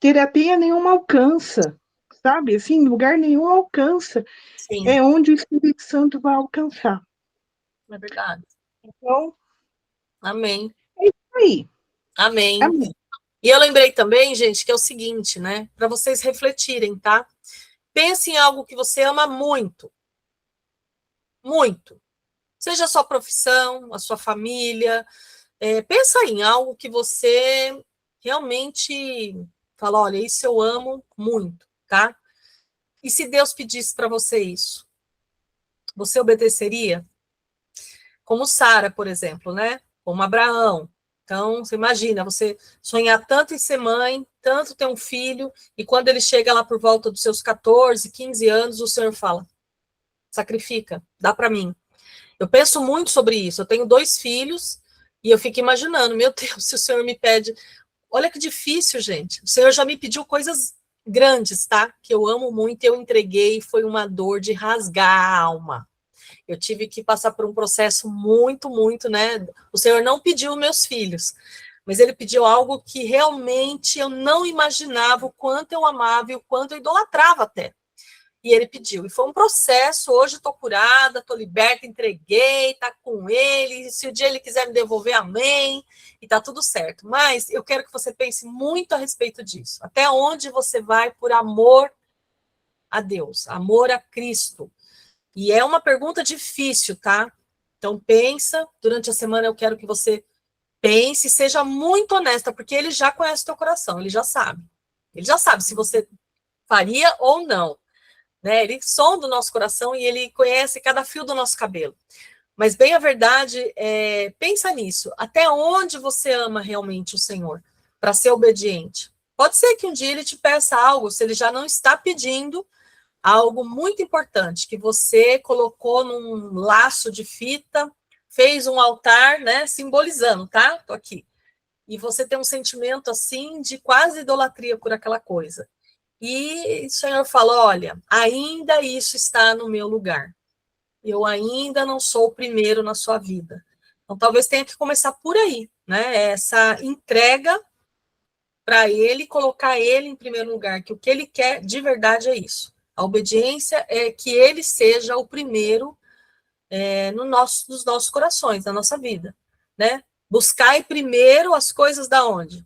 Terapia nenhuma alcança, sabe? Assim, lugar nenhum alcança. sim, É onde o Espírito Santo vai alcançar. é verdade. Então, Amém, aí, amém. amém. E eu lembrei também, gente, que é o seguinte, né? Para vocês refletirem, tá? Pense em algo que você ama muito, muito. Seja a sua profissão, a sua família. Pensa em algo que você realmente fala, olha, isso eu amo muito, tá? E se Deus pedisse para você isso, você obedeceria? Como Sara, por exemplo, né? Como Abraão. Então, você imagina, você sonhar tanto em ser mãe, tanto ter um filho, e quando ele chega lá por volta dos seus 14, 15 anos, o Senhor fala, sacrifica, dá para mim. Eu penso muito sobre isso. Eu tenho 2 filhos, E eu fico imaginando, meu Deus, se o Senhor me pede... Olha que difícil, gente. O Senhor já me pediu coisas grandes, tá? Que eu amo muito, eu entreguei, foi uma dor de rasgar a alma. Eu tive que passar por um processo muito, muito, né? O Senhor não pediu meus filhos, mas Ele pediu algo que realmente eu não imaginava o quanto eu amava e o quanto eu idolatrava até. E Ele pediu. E foi um processo. Hoje estou curada, estou liberta, entreguei, está com Ele. E se o dia Ele quiser me devolver, amém. E está tudo certo. Mas eu quero que você pense muito a respeito disso. Até onde você vai por amor a Deus, amor a Cristo. E é uma pergunta difícil, tá? Então pensa, durante a semana eu quero que você pense, seja muito honesta, porque ele já conhece o teu coração, ele já sabe. Ele já sabe se você faria ou não, né? Ele sonda o nosso coração e ele conhece cada fio do nosso cabelo. Mas bem a verdade, pensa nisso. Até onde você ama realmente o Senhor para ser obediente? Pode ser que um dia ele te peça algo, se ele já não está pedindo, algo muito importante, que você colocou num laço de fita, fez um altar, né, simbolizando, tá? Tô aqui. E você tem um sentimento, assim, de quase idolatria por aquela coisa. E o Senhor fala, olha, ainda isso está no meu lugar. Eu ainda não sou o primeiro na sua vida. Então, talvez tenha que começar por aí, né? Essa entrega para ele, colocar ele em primeiro lugar, que o que ele quer de verdade é isso. A obediência é que ele seja o primeiro nos nossos corações, na nossa vida, né? Buscai primeiro as coisas da onde?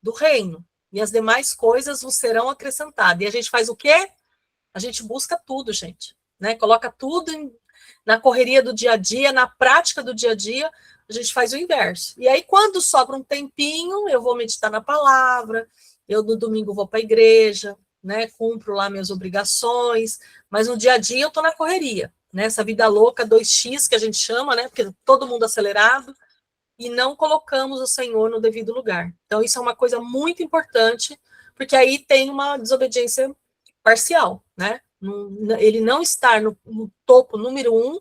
Do reino. E as demais coisas vos serão acrescentadas. E a gente faz o quê? A gente busca tudo, gente, né? Coloca tudo na correria do dia a dia, na prática do dia a dia, a gente faz o inverso. E aí, quando sobra um tempinho, eu vou meditar na palavra, eu no domingo vou para a igreja, né? Cumpro lá minhas obrigações, mas no dia a dia eu estou na correria, né? Essa vida louca 2x que a gente chama, né? Porque todo mundo acelerado, e não colocamos o Senhor no devido lugar. Então, isso é uma coisa muito importante, porque aí tem uma desobediência parcial, né? Ele não estar no topo número 1,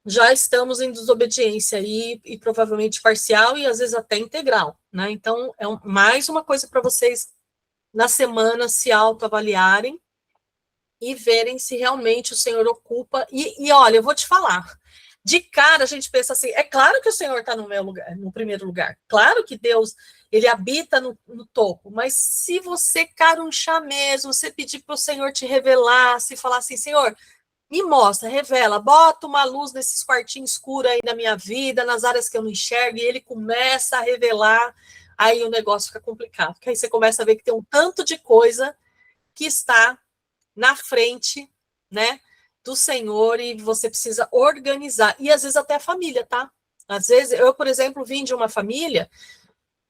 já estamos em desobediência e provavelmente parcial e às vezes até integral, né? Então, mais uma coisa para vocês na semana se autoavaliarem e verem se realmente o Senhor ocupa. E olha, eu vou te falar, de cara a gente pensa assim, é claro que o Senhor está no meu lugar, no primeiro lugar, claro que Deus, ele habita no topo, mas se você carunchar mesmo, você pedir para o Senhor te revelar, se falar assim, Senhor, me mostra, revela, bota uma luz nesses quartinhos escuros aí na minha vida, nas áreas que eu não enxergo, e ele começa a revelar, aí o negócio fica complicado, porque aí você começa a ver que tem um tanto de coisa que está na frente, né, do Senhor, e você precisa organizar, e às vezes até a família, tá? Às vezes, eu, por exemplo, vim de uma família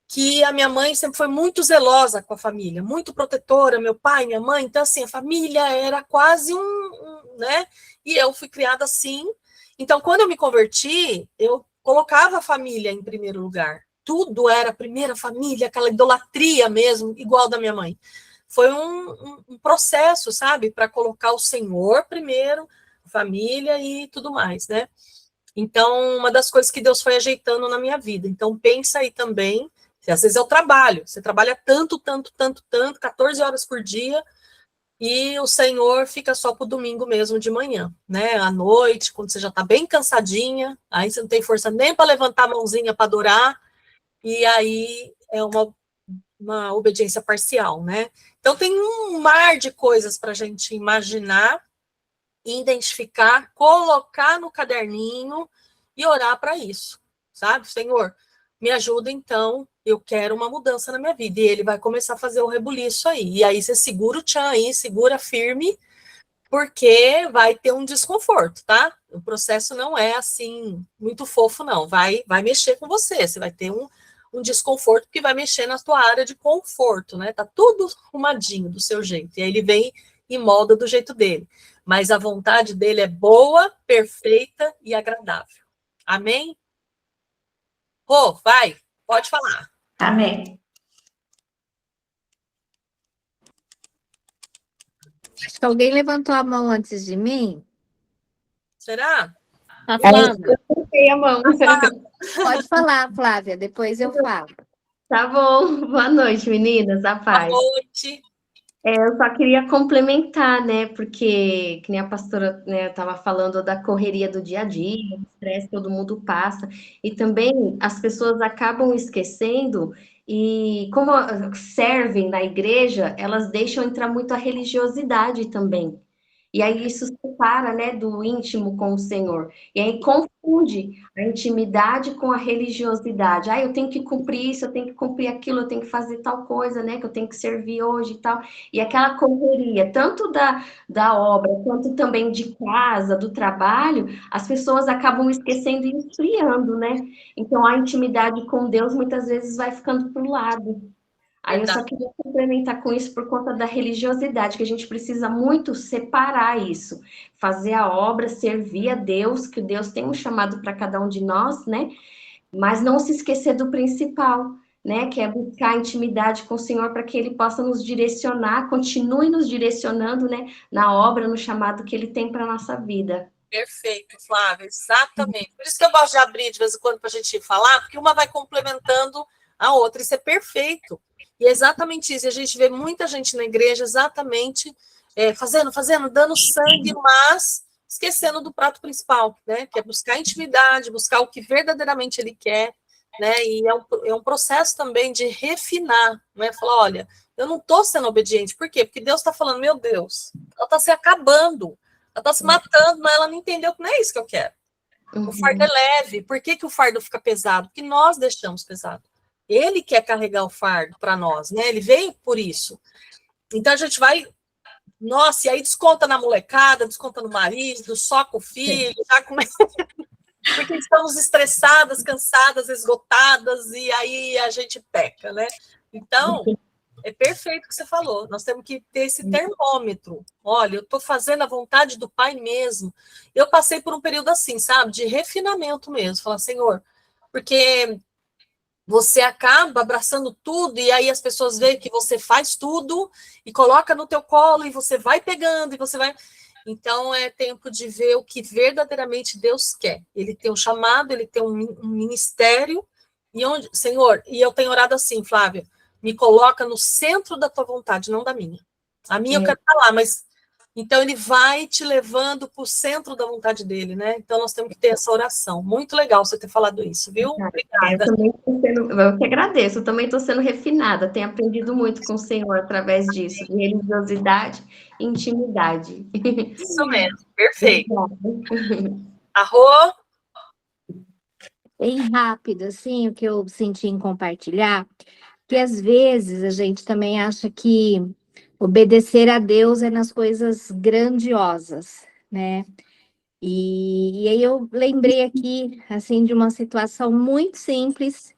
que a minha mãe sempre foi muito zelosa com a família, muito protetora, meu pai, minha mãe, então assim, a família era quase né, e eu fui criada assim, então quando eu me converti, eu colocava a família em primeiro lugar, tudo era a primeira família, aquela idolatria mesmo, igual da minha mãe. Foi um processo, sabe, para colocar o Senhor primeiro, família e tudo mais, né? Então, uma das coisas que Deus foi ajeitando na minha vida. Então, pensa aí também, às vezes é o trabalho, você trabalha tanto, 14 horas por dia, e o Senhor fica só para o domingo mesmo de manhã, né? À noite, quando você já está bem cansadinha, aí você não tem força nem para levantar a mãozinha para adorar, e aí é uma obediência parcial, né? Então tem um mar de coisas para a gente imaginar, identificar, colocar no caderninho e orar para isso, sabe? Senhor, me ajuda então, eu quero uma mudança na minha vida. E ele vai começar a fazer o rebuliço aí. E aí você segura o tchan aí, segura firme, porque vai ter um desconforto, tá? O processo não é assim, muito fofo, não. Vai mexer com você, você vai ter um desconforto que vai mexer na tua área de conforto, né? Tá tudo arrumadinho do seu jeito. E aí ele vem e molda do jeito dele. Mas a vontade dele é boa, perfeita e agradável. Amém? Rô, vai, pode falar. Amém. Acho que alguém levantou a mão antes de mim. Será? Tá Eu acho falando? levantei a mão. Pode falar, Flávia, depois eu falo. Tá bom. Boa noite, meninas. A Boa paz. noite. Eu só queria complementar, né? Porque, que nem a pastora, né, estava falando da correria do dia a dia, do estresse, todo mundo passa. E também as pessoas acabam esquecendo, e como servem na igreja, elas deixam entrar muito a religiosidade também. E aí isso separa, né, do íntimo com o Senhor. E aí confunde a intimidade com a religiosidade. Ah, eu tenho que cumprir isso, eu tenho que cumprir aquilo, eu tenho que fazer tal coisa, né, que eu tenho que servir hoje e tal. E aquela correria, tanto da obra, quanto também de casa, do trabalho, as pessoas acabam esquecendo e esfriando, né? Então a intimidade com Deus muitas vezes vai ficando para o lado. Aí eu só Verdade. queria complementar com isso por conta da religiosidade, que a gente precisa muito separar isso, fazer a obra, servir a Deus, que Deus tem um chamado para cada um de nós, né? Mas não se esquecer do principal, né? Que é buscar a intimidade com o Senhor para que Ele possa nos direcionar, continue nos direcionando, né? Na obra, no chamado que Ele tem para a nossa vida. Perfeito, Flávia, exatamente. Por isso que eu gosto de abrir de vez em quando para a gente falar, porque uma vai complementando a outra, isso é perfeito. E é exatamente isso, e a gente vê muita gente na igreja exatamente fazendo, dando sangue, mas esquecendo do prato principal, né? Que é buscar intimidade, buscar o que verdadeiramente ele quer, né? E é um processo também de refinar, né? Falar, olha, eu não estou sendo obediente, por quê? Porque Deus está falando, meu Deus, ela está se acabando, ela está se matando, mas ela não entendeu que não é isso que eu quero. O fardo é leve. Por que o fardo fica pesado? Porque nós deixamos pesado. Ele quer carregar o fardo para nós, né? Ele veio por isso. Então a gente vai, nossa, e aí desconta na molecada, desconta no marido, soca o filho, já começa. Porque estamos estressadas, cansadas, esgotadas, e aí a gente peca, né? Então, é perfeito o que você falou. Nós temos que ter esse termômetro. Olha, eu estou fazendo a vontade do Pai mesmo. Eu passei por um período assim, sabe? De refinamento mesmo. Falar, Senhor, porque você acaba abraçando tudo e aí as pessoas veem que você faz tudo e coloca no teu colo e você vai pegando e você vai... Então, é tempo de ver o que verdadeiramente Deus quer. Ele tem um chamado, ele tem um ministério. E onde, Senhor, e eu tenho orado assim, Flávia, me coloca no centro da tua vontade, não da minha. A minha eu quero estar lá, mas... Então, ele vai te levando para o centro da vontade dele, né? Então, nós temos que ter essa oração. Muito legal você ter falado isso, viu? Obrigada. Eu que agradeço, eu também estou sendo refinada, tenho aprendido muito com o Senhor através disso, de religiosidade e intimidade. Isso mesmo, perfeito. Arro? Bem rápido, assim, o que eu senti em compartilhar, que às vezes a gente também acha que obedecer a Deus é nas coisas grandiosas, né? E aí eu lembrei aqui, assim, de uma situação muito simples,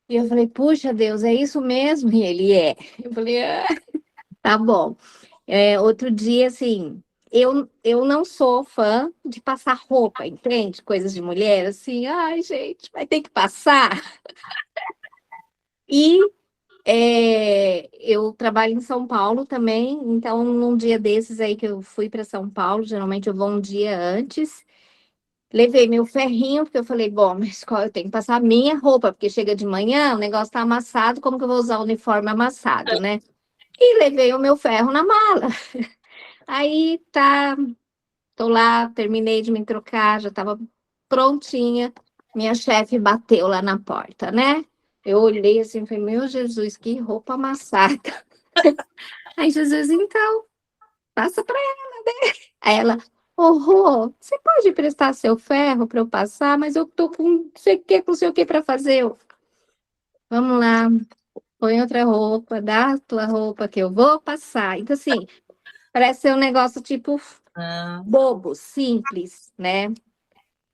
e eu falei, puxa Deus, é isso mesmo? E ele é. Eu falei, tá bom. Outro dia, assim, eu não sou fã de passar roupa, entende? Coisas de mulher, assim, ai, gente, vai ter que passar. E eu trabalho em São Paulo também, então num dia desses aí que eu fui para São Paulo, geralmente eu vou um dia antes, levei meu ferrinho, porque eu falei, bom, mas eu tenho que passar a minha roupa, porque chega de manhã, o negócio tá amassado, como que eu vou usar o uniforme amassado, né? E levei o meu ferro na mala. Aí tá, tô lá, terminei de me trocar, já tava prontinha, minha chefe bateu lá na porta, né? Eu olhei assim, falei, meu Jesus, que roupa amassada. Aí Jesus, então, passa para ela, né? Aí ela, Rô, você pode emprestar seu ferro para eu passar, mas eu tô com não sei o que para fazer. Vamos lá, põe outra roupa, dá a tua roupa que eu vou passar. Então, assim, parece ser um negócio tipo bobo, simples, né?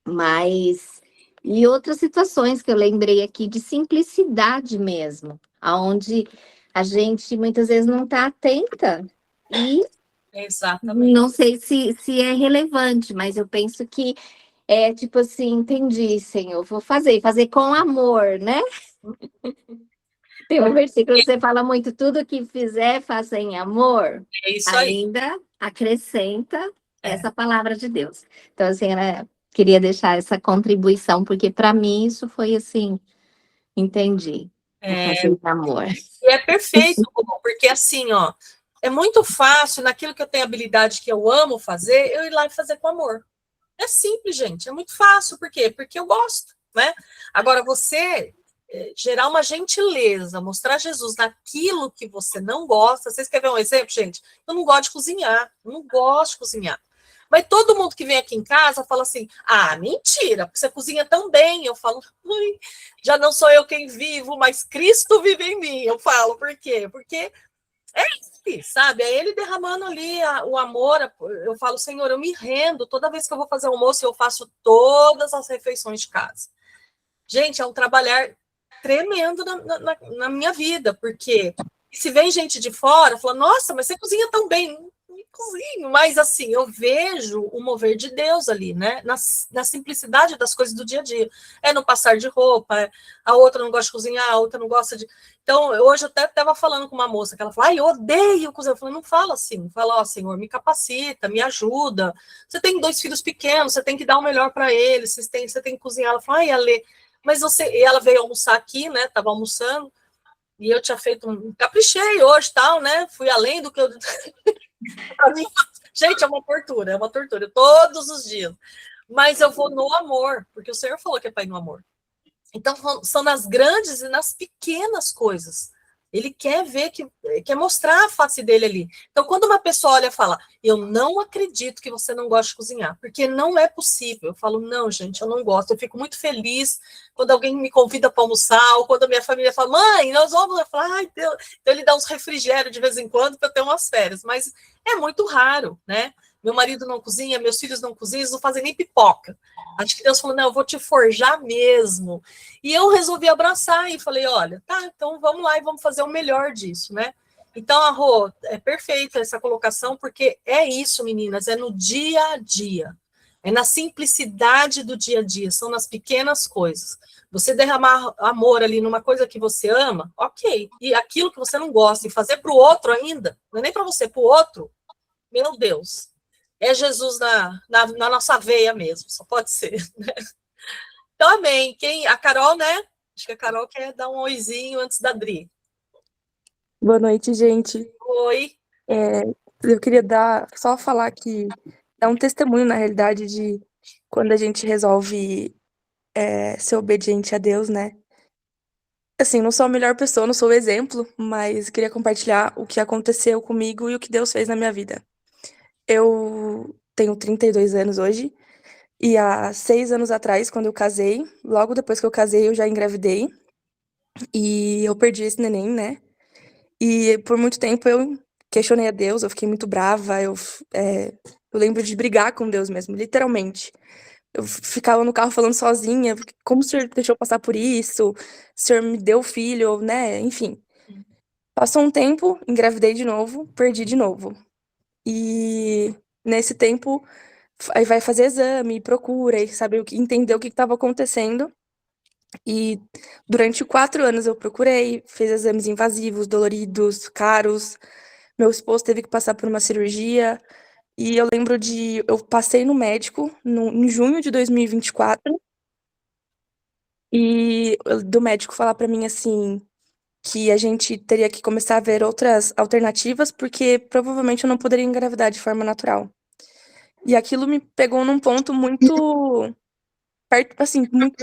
Mas e outras situações que eu lembrei aqui de simplicidade mesmo, aonde a gente muitas vezes não está atenta e Exatamente. não sei se é relevante, mas eu penso que é tipo assim, entendi, Senhor, vou fazer com amor, né? Tem um versículo que você fala muito, tudo que fizer, faça em amor. É isso aí. Ainda acrescenta essa palavra de Deus. Então, assim, queria deixar essa contribuição, porque para mim isso foi assim, entendi. Vou fazer com amor. E é perfeito, porque assim, ó, é muito fácil, naquilo que eu tenho habilidade que eu amo fazer, eu ir lá e fazer com amor. É simples, gente, é muito fácil. Por quê? Porque eu gosto, né? Agora, você gerar uma gentileza, mostrar Jesus naquilo que você não gosta. Vocês querem ver um exemplo, gente? Eu não gosto de cozinhar, eu não gosto de cozinhar. Mas todo mundo que vem aqui em casa fala assim: ah, mentira, porque você cozinha tão bem. Eu falo: já não sou eu quem vivo, mas Cristo vive em mim. Eu falo, por quê? Porque é isso, sabe? É ele derramando ali o amor. Eu falo: Senhor, eu me rendo. Toda vez que eu vou fazer almoço, eu faço todas as refeições de casa. Gente, é um trabalhar tremendo na minha vida, porque se vem gente de fora, fala: nossa, mas você cozinha tão bem. Cozinho, mas assim, eu vejo o mover de Deus ali, né? Na simplicidade das coisas do dia a dia. É no passar de roupa, a outra não gosta de cozinhar, a outra não gosta de. Então, hoje eu até estava falando com uma moça que ela falou: ai, eu odeio cozinhar. Eu falei: não fala assim, fala: ó, Senhor, me capacita, me ajuda. Você tem 2 filhos pequenos, você tem que dar o melhor para eles, você tem que cozinhar. Ela falou: ai, Ale, mas você. E ela veio almoçar aqui, né? Estava almoçando, e eu tinha feito caprichei hoje, tal, né? Fui além do que eu. Gente, é uma tortura, todos os dias. Mas eu vou no amor, porque o Senhor falou que é para ir no amor. Então, são nas grandes e nas pequenas coisas. Ele quer ver, quer mostrar a face dele ali. Então, quando uma pessoa olha e fala: eu não acredito que você não gosta de cozinhar, porque não é possível. Eu falo: não, gente, eu não gosto. Eu fico muito feliz quando alguém me convida para almoçar, ou quando a minha família fala: mãe, nós vamos. Eu falo: ai, Deus. Então, ele dá uns refrigérios de vez em quando para eu ter umas férias, mas é muito raro, né? Meu marido não cozinha, meus filhos não cozinham, eles não fazem nem pipoca. Acho que Deus falou: não, eu vou te forjar mesmo. E eu resolvi abraçar e falei: olha, tá, então vamos lá e vamos fazer o melhor disso, né? Então, a Rô, é perfeita essa colocação, porque é isso, meninas, é no dia a dia. É na simplicidade do dia a dia, são nas pequenas coisas. Você derramar amor ali numa coisa que você ama, ok. E aquilo que você não gosta, e fazer para o outro ainda, não é nem para você, para o outro, meu Deus. É Jesus na nossa veia mesmo, só pode ser. Né? Então, amém. A Carol, né? Acho que a Carol quer dar um oizinho antes da Dri. Boa noite, gente. Oi. Eu queria só falar que é um testemunho, na realidade, de quando a gente resolve ser obediente a Deus, né? Assim, não sou a melhor pessoa, não sou o exemplo, mas queria compartilhar o que aconteceu comigo e o que Deus fez na minha vida. Eu tenho 32 anos hoje, e há 6 anos atrás, quando eu casei, logo depois que eu casei, eu já engravidei, e eu perdi esse neném, né? E por muito tempo eu questionei a Deus, eu fiquei muito brava, eu lembro de brigar com Deus mesmo, literalmente. Eu ficava no carro falando sozinha: como o senhor deixou eu passar por isso? O senhor me deu filho, né? Enfim. Passou um tempo, engravidei de novo, perdi de novo. E nesse tempo, aí vai fazer exame, procura, e saber entender o que estava acontecendo. E durante 4 anos eu procurei, fiz exames invasivos, doloridos, caros. Meu esposo teve que passar por uma cirurgia. E eu lembro eu passei no médico em junho de 2024, e do médico falar pra mim assim, que a gente teria que começar a ver outras alternativas, porque provavelmente eu não poderia engravidar de forma natural. E aquilo me pegou num ponto muito assim, muito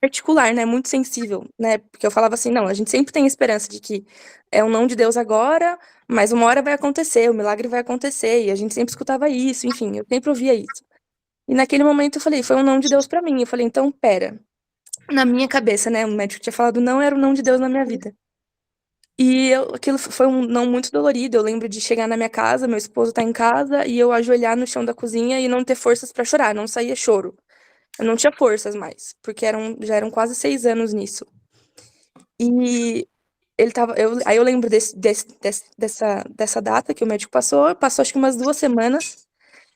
particular, né? Muito sensível, né? Porque eu falava assim: não, a gente sempre tem esperança de que é um não de Deus agora, mas uma hora vai acontecer, o milagre vai acontecer, e a gente sempre escutava isso, enfim, eu sempre ouvia isso. E naquele momento eu falei: foi um não de Deus pra mim. Eu falei: então, pera. Na minha cabeça, né? O médico tinha falado não, era o não de Deus na minha vida. E aquilo foi um não muito dolorido. Eu lembro de chegar na minha casa, meu esposo tá em casa, e eu ajoelhar no chão da cozinha e não ter forças pra chorar, não saía choro. Eu não tinha forças mais, porque já eram quase 6 anos nisso. E aí eu lembro dessa data que o médico passou acho que umas 2 semanas,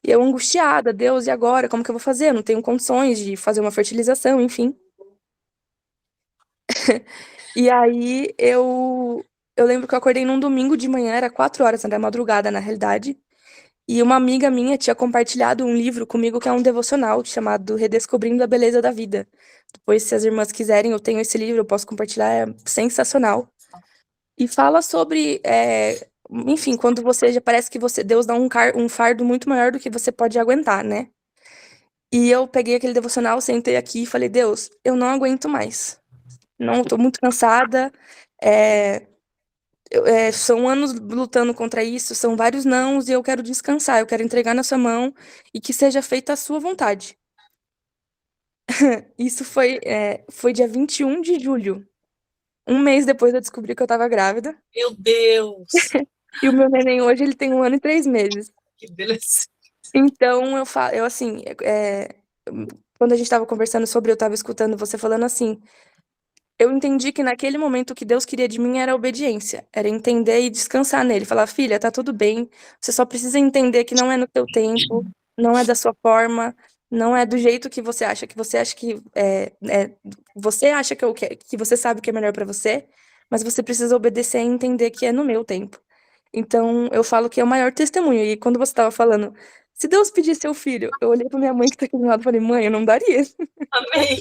e eu angustiada: Deus, e agora? Como que eu vou fazer? Eu não tenho condições de fazer uma fertilização, enfim. E aí eu lembro que eu acordei num domingo de manhã, era 4 horas da madrugada, na realidade, E uma amiga minha tinha compartilhado um livro comigo que é um devocional chamado Redescobrindo a Beleza da Vida. Depois, se as irmãs quiserem, eu tenho esse livro, eu posso compartilhar, é sensacional. E fala sobre, enfim, quando você já parece que Deus dá um fardo muito maior do que você pode aguentar, né? E eu peguei aquele devocional, sentei aqui e falei, Deus, eu não aguento mais. Não, tô muito cansada. São anos lutando contra isso, são vários nãos, e eu quero descansar, eu quero entregar na sua mão e que seja feita a sua vontade. Isso foi dia 21 de julho. Um mês depois eu descobri que eu tava grávida. Meu Deus, E o meu neném hoje, ele tem 1 ano e 3 meses. que beleza. Então, eu assim, quando a gente tava conversando sobre, eu tava escutando você falando assim, eu entendi que naquele momento o que Deus queria de mim era obediência, era entender e descansar nele, falar, filha, tá tudo bem, você só precisa entender que não é no teu tempo, não é da sua forma, não é do jeito que você acha que você acha que você sabe o que é melhor pra você, mas você precisa obedecer e entender que é no meu tempo. Então, eu falo que é o maior testemunho. E quando você tava falando, se Deus pedisse seu filho, eu olhei pra minha mãe que tá aqui do lado e falei, mãe, eu não daria. Amém.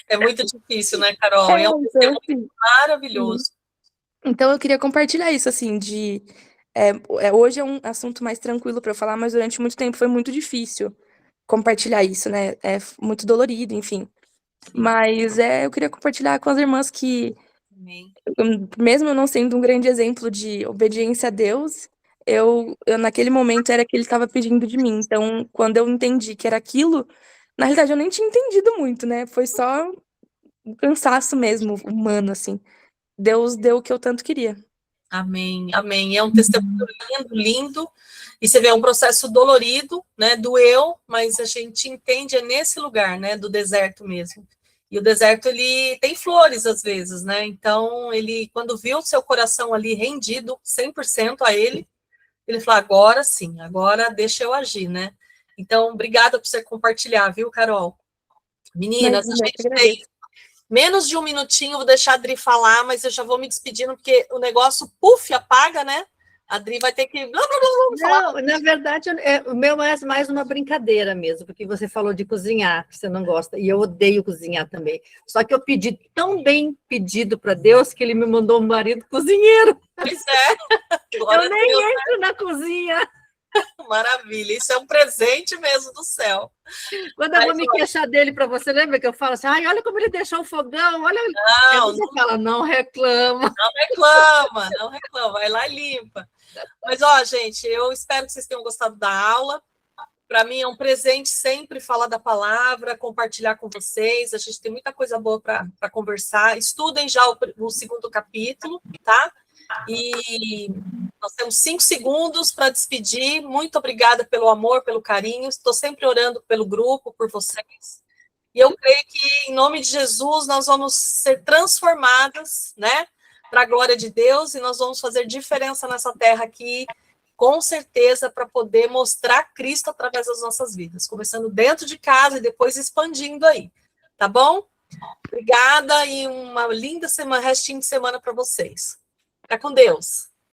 É muito difícil, né, Carol? É um Então, testemunho assim, maravilhoso. então eu queria compartilhar isso, assim, hoje é um assunto mais tranquilo pra eu falar, mas durante muito tempo foi muito difícil compartilhar isso, né? É muito dolorido, enfim. Mas eu queria compartilhar com as irmãs que, Amém. mesmo eu não sendo um grande exemplo de obediência a Deus, eu naquele momento era que ele estava pedindo de mim. Então, quando eu entendi que era aquilo, na realidade eu nem tinha entendido muito, né? Foi só um cansaço mesmo, humano, assim. Deus deu o que eu tanto queria. Amém, amém. É um testemunho lindo, lindo. E você vê, é um processo dolorido, né? Doeu, mas a gente entende, é nesse lugar, né? Do deserto mesmo. E o deserto, ele tem flores às vezes, né? Então, ele, quando viu o seu coração ali rendido 100% a ele, ele falou, agora sim, agora deixa eu agir, né? Então, obrigada por você compartilhar, viu, Carol? Meninas, a Imagina, eu que gente tem agradeço. menos de um minutinho, vou deixar a Adri falar, mas eu já vou me despedindo, porque o negócio, puf, apaga, né? A Adri vai ter que falar. Não, na verdade, o meu é mais uma brincadeira mesmo, porque você falou de cozinhar, que você não gosta, e eu odeio cozinhar também. Só que eu pedi tão bem pedido para Deus que ele me mandou um marido cozinheiro. Pois é. Glória Eu a nem Deus, entro na cozinha. maravilha. Isso é um presente mesmo do céu. Quando eu vou me queixar dele para você, lembra que eu falo assim, ai, olha como ele deixou o fogão, olha. Aí Não, você fala, não reclama. não reclama, não reclama, vai lá e limpa. Mas, ó, gente, eu espero que vocês tenham gostado da aula. Para mim é um presente sempre falar da palavra, compartilhar com vocês. A gente tem muita coisa boa para conversar. Estudem já o segundo capítulo, tá? E nós temos 5 segundos para despedir. Muito obrigada pelo amor, pelo carinho. Estou sempre orando pelo grupo, por vocês. E eu creio que, em nome de Jesus, nós vamos ser transformadas, né? Para a glória de Deus, e nós vamos fazer diferença nessa terra aqui, com certeza, para poder mostrar Cristo através das nossas vidas. Começando dentro de casa e depois expandindo aí. Tá bom? Obrigada e uma linda semana, restinho de semana para vocês. Fica com Deus.